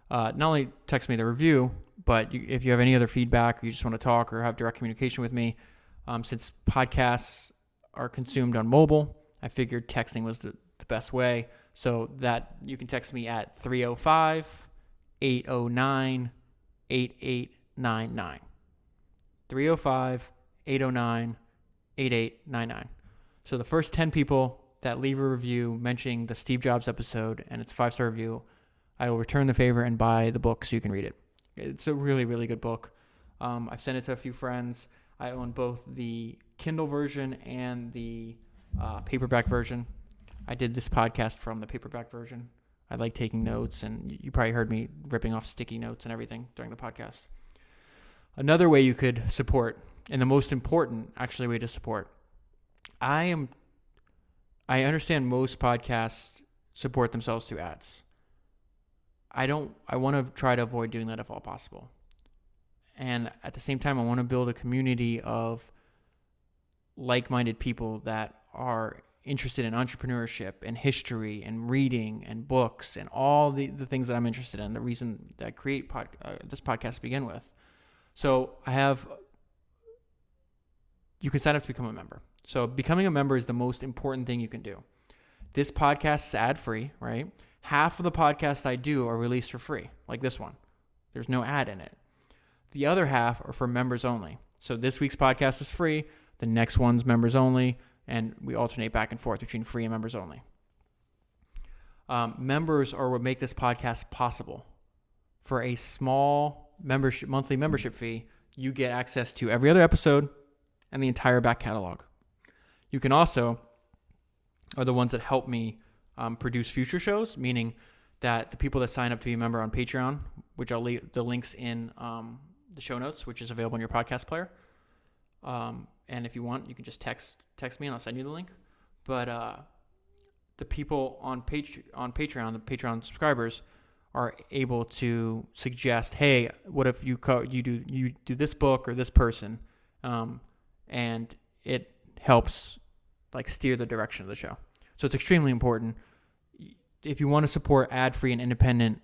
not only text me the review, but if you have any other feedback or you just want to talk or have direct communication with me, since podcasts are consumed on mobile, I figured texting was the best way. So that you can text me at 305-809-8899. 305-809-8899. So the first 10 people that leave a review mentioning the Steve Jobs episode and its 5-star review, I will return the favor and buy the book so you can read it. It's a really, really good book. I've sent it to a few friends. I own both the Kindle version and the paperback version. I did this podcast from the paperback version. I like taking notes, and you probably heard me ripping off sticky notes and everything during the podcast. Another way you could support, and the most important actually way to support, I understand most podcasts support themselves through ads. I want to try to avoid doing that if all possible. And at the same time, I want to build a community of like-minded people that are interested in entrepreneurship and history and reading and books and all the things that I'm interested in, the reason that I create this podcast to begin with. So you can sign up to become a member. So becoming a member is the most important thing you can do. This podcast is ad-free, right? Half of the podcasts I do are released for free, like this one. There's no ad in it. The other half are for members only. So this week's podcast is free. The next one's members only. And we alternate back and forth between free and members only. Members are what make this podcast possible. For a small monthly membership fee, you get access to every other episode and the entire back catalog. You can also are the ones that help me produce future shows, meaning that the people that sign up to be a member on Patreon, which I'll leave the links in the show notes, which is available in your podcast player. And if you want, you can just text me and I'll send you the link. But the people on Patreon, the Patreon subscribers, are able to suggest, hey, what if you do this book or this person, and it helps like steer the direction of the show. So it's extremely important. If you want to support ad-free and independent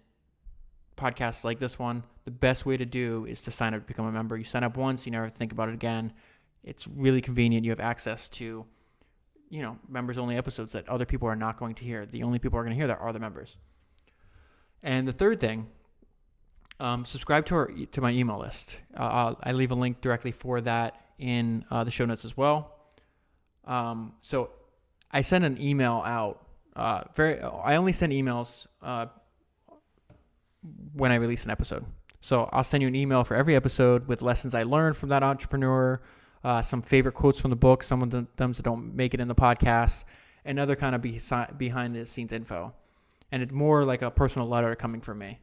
podcasts like this one, the best way to do is to sign up to become a member. You sign up once, you never think about it again. It's really convenient. You have access to, members-only episodes that other people are not going to hear. The only people who are going to hear that are the members. And the third thing, subscribe to my email list. I leave a link directly for that in the show notes as well. So I send an email out. I only send emails when I release an episode. So I'll send you an email for every episode with lessons I learned from that entrepreneur, some favorite quotes from the book, some of them that don't make it in the podcast, and other kind of behind the scenes info. And it's more like a personal letter coming from me.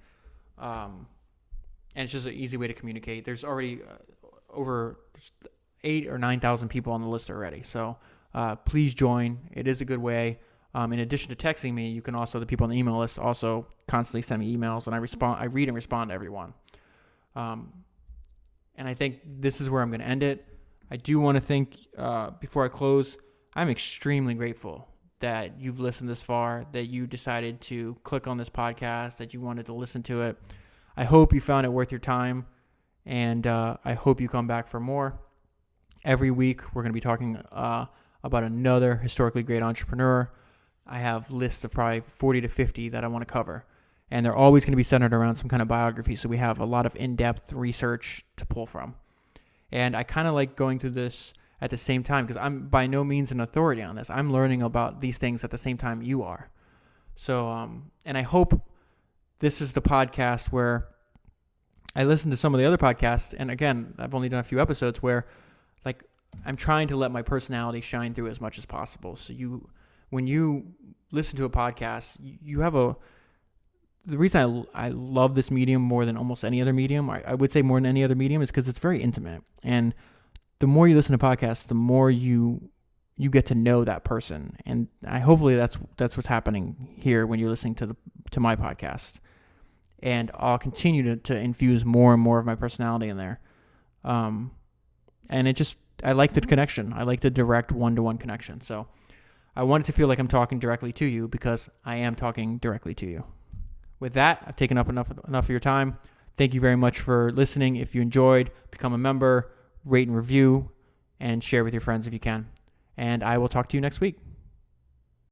And it's just an easy way to communicate. There's already over 8,000 or 9,000 people on the list already. So please join. It is a good way. In addition to texting me, you can also, the people on the email list also constantly send me emails, and I read and respond to everyone. And I think this is where I'm going to end it. I do want to thank, before I close, I'm extremely grateful that you've listened this far, that you decided to click on this podcast, that you wanted to listen to it. I hope you found it worth your time, and I hope you come back for more. Every week, we're going to be talking about another historically great entrepreneur. I have lists of probably 40 to 50 that I want to cover, and they're always going to be centered around some kind of biography, so we have a lot of in-depth research to pull from. And I kind of like going through this at the same time because I'm by no means an authority on this. I'm learning about these things at the same time you are. So, and I hope this is the podcast where I listen to some of the other podcasts, and again, I've only done a few episodes where, like, I'm trying to let my personality shine through as much as possible. So when you listen to a podcast, you have the reason I love this medium more than almost any other medium, I would say more than any other medium, is because it's very intimate. And the more you listen to podcasts, the more you get to know that person. And hopefully that's what's happening here when you're listening to my podcast. And I'll continue to infuse more and more of my personality in there. And I like the connection. I like the direct one-to-one connection. So I want it to feel like I'm talking directly to you, because I am talking directly to you. With that, I've taken up enough of your time. Thank you very much for listening. If you enjoyed, become a member, rate and review, and share with your friends if you can. And I will talk to you next week.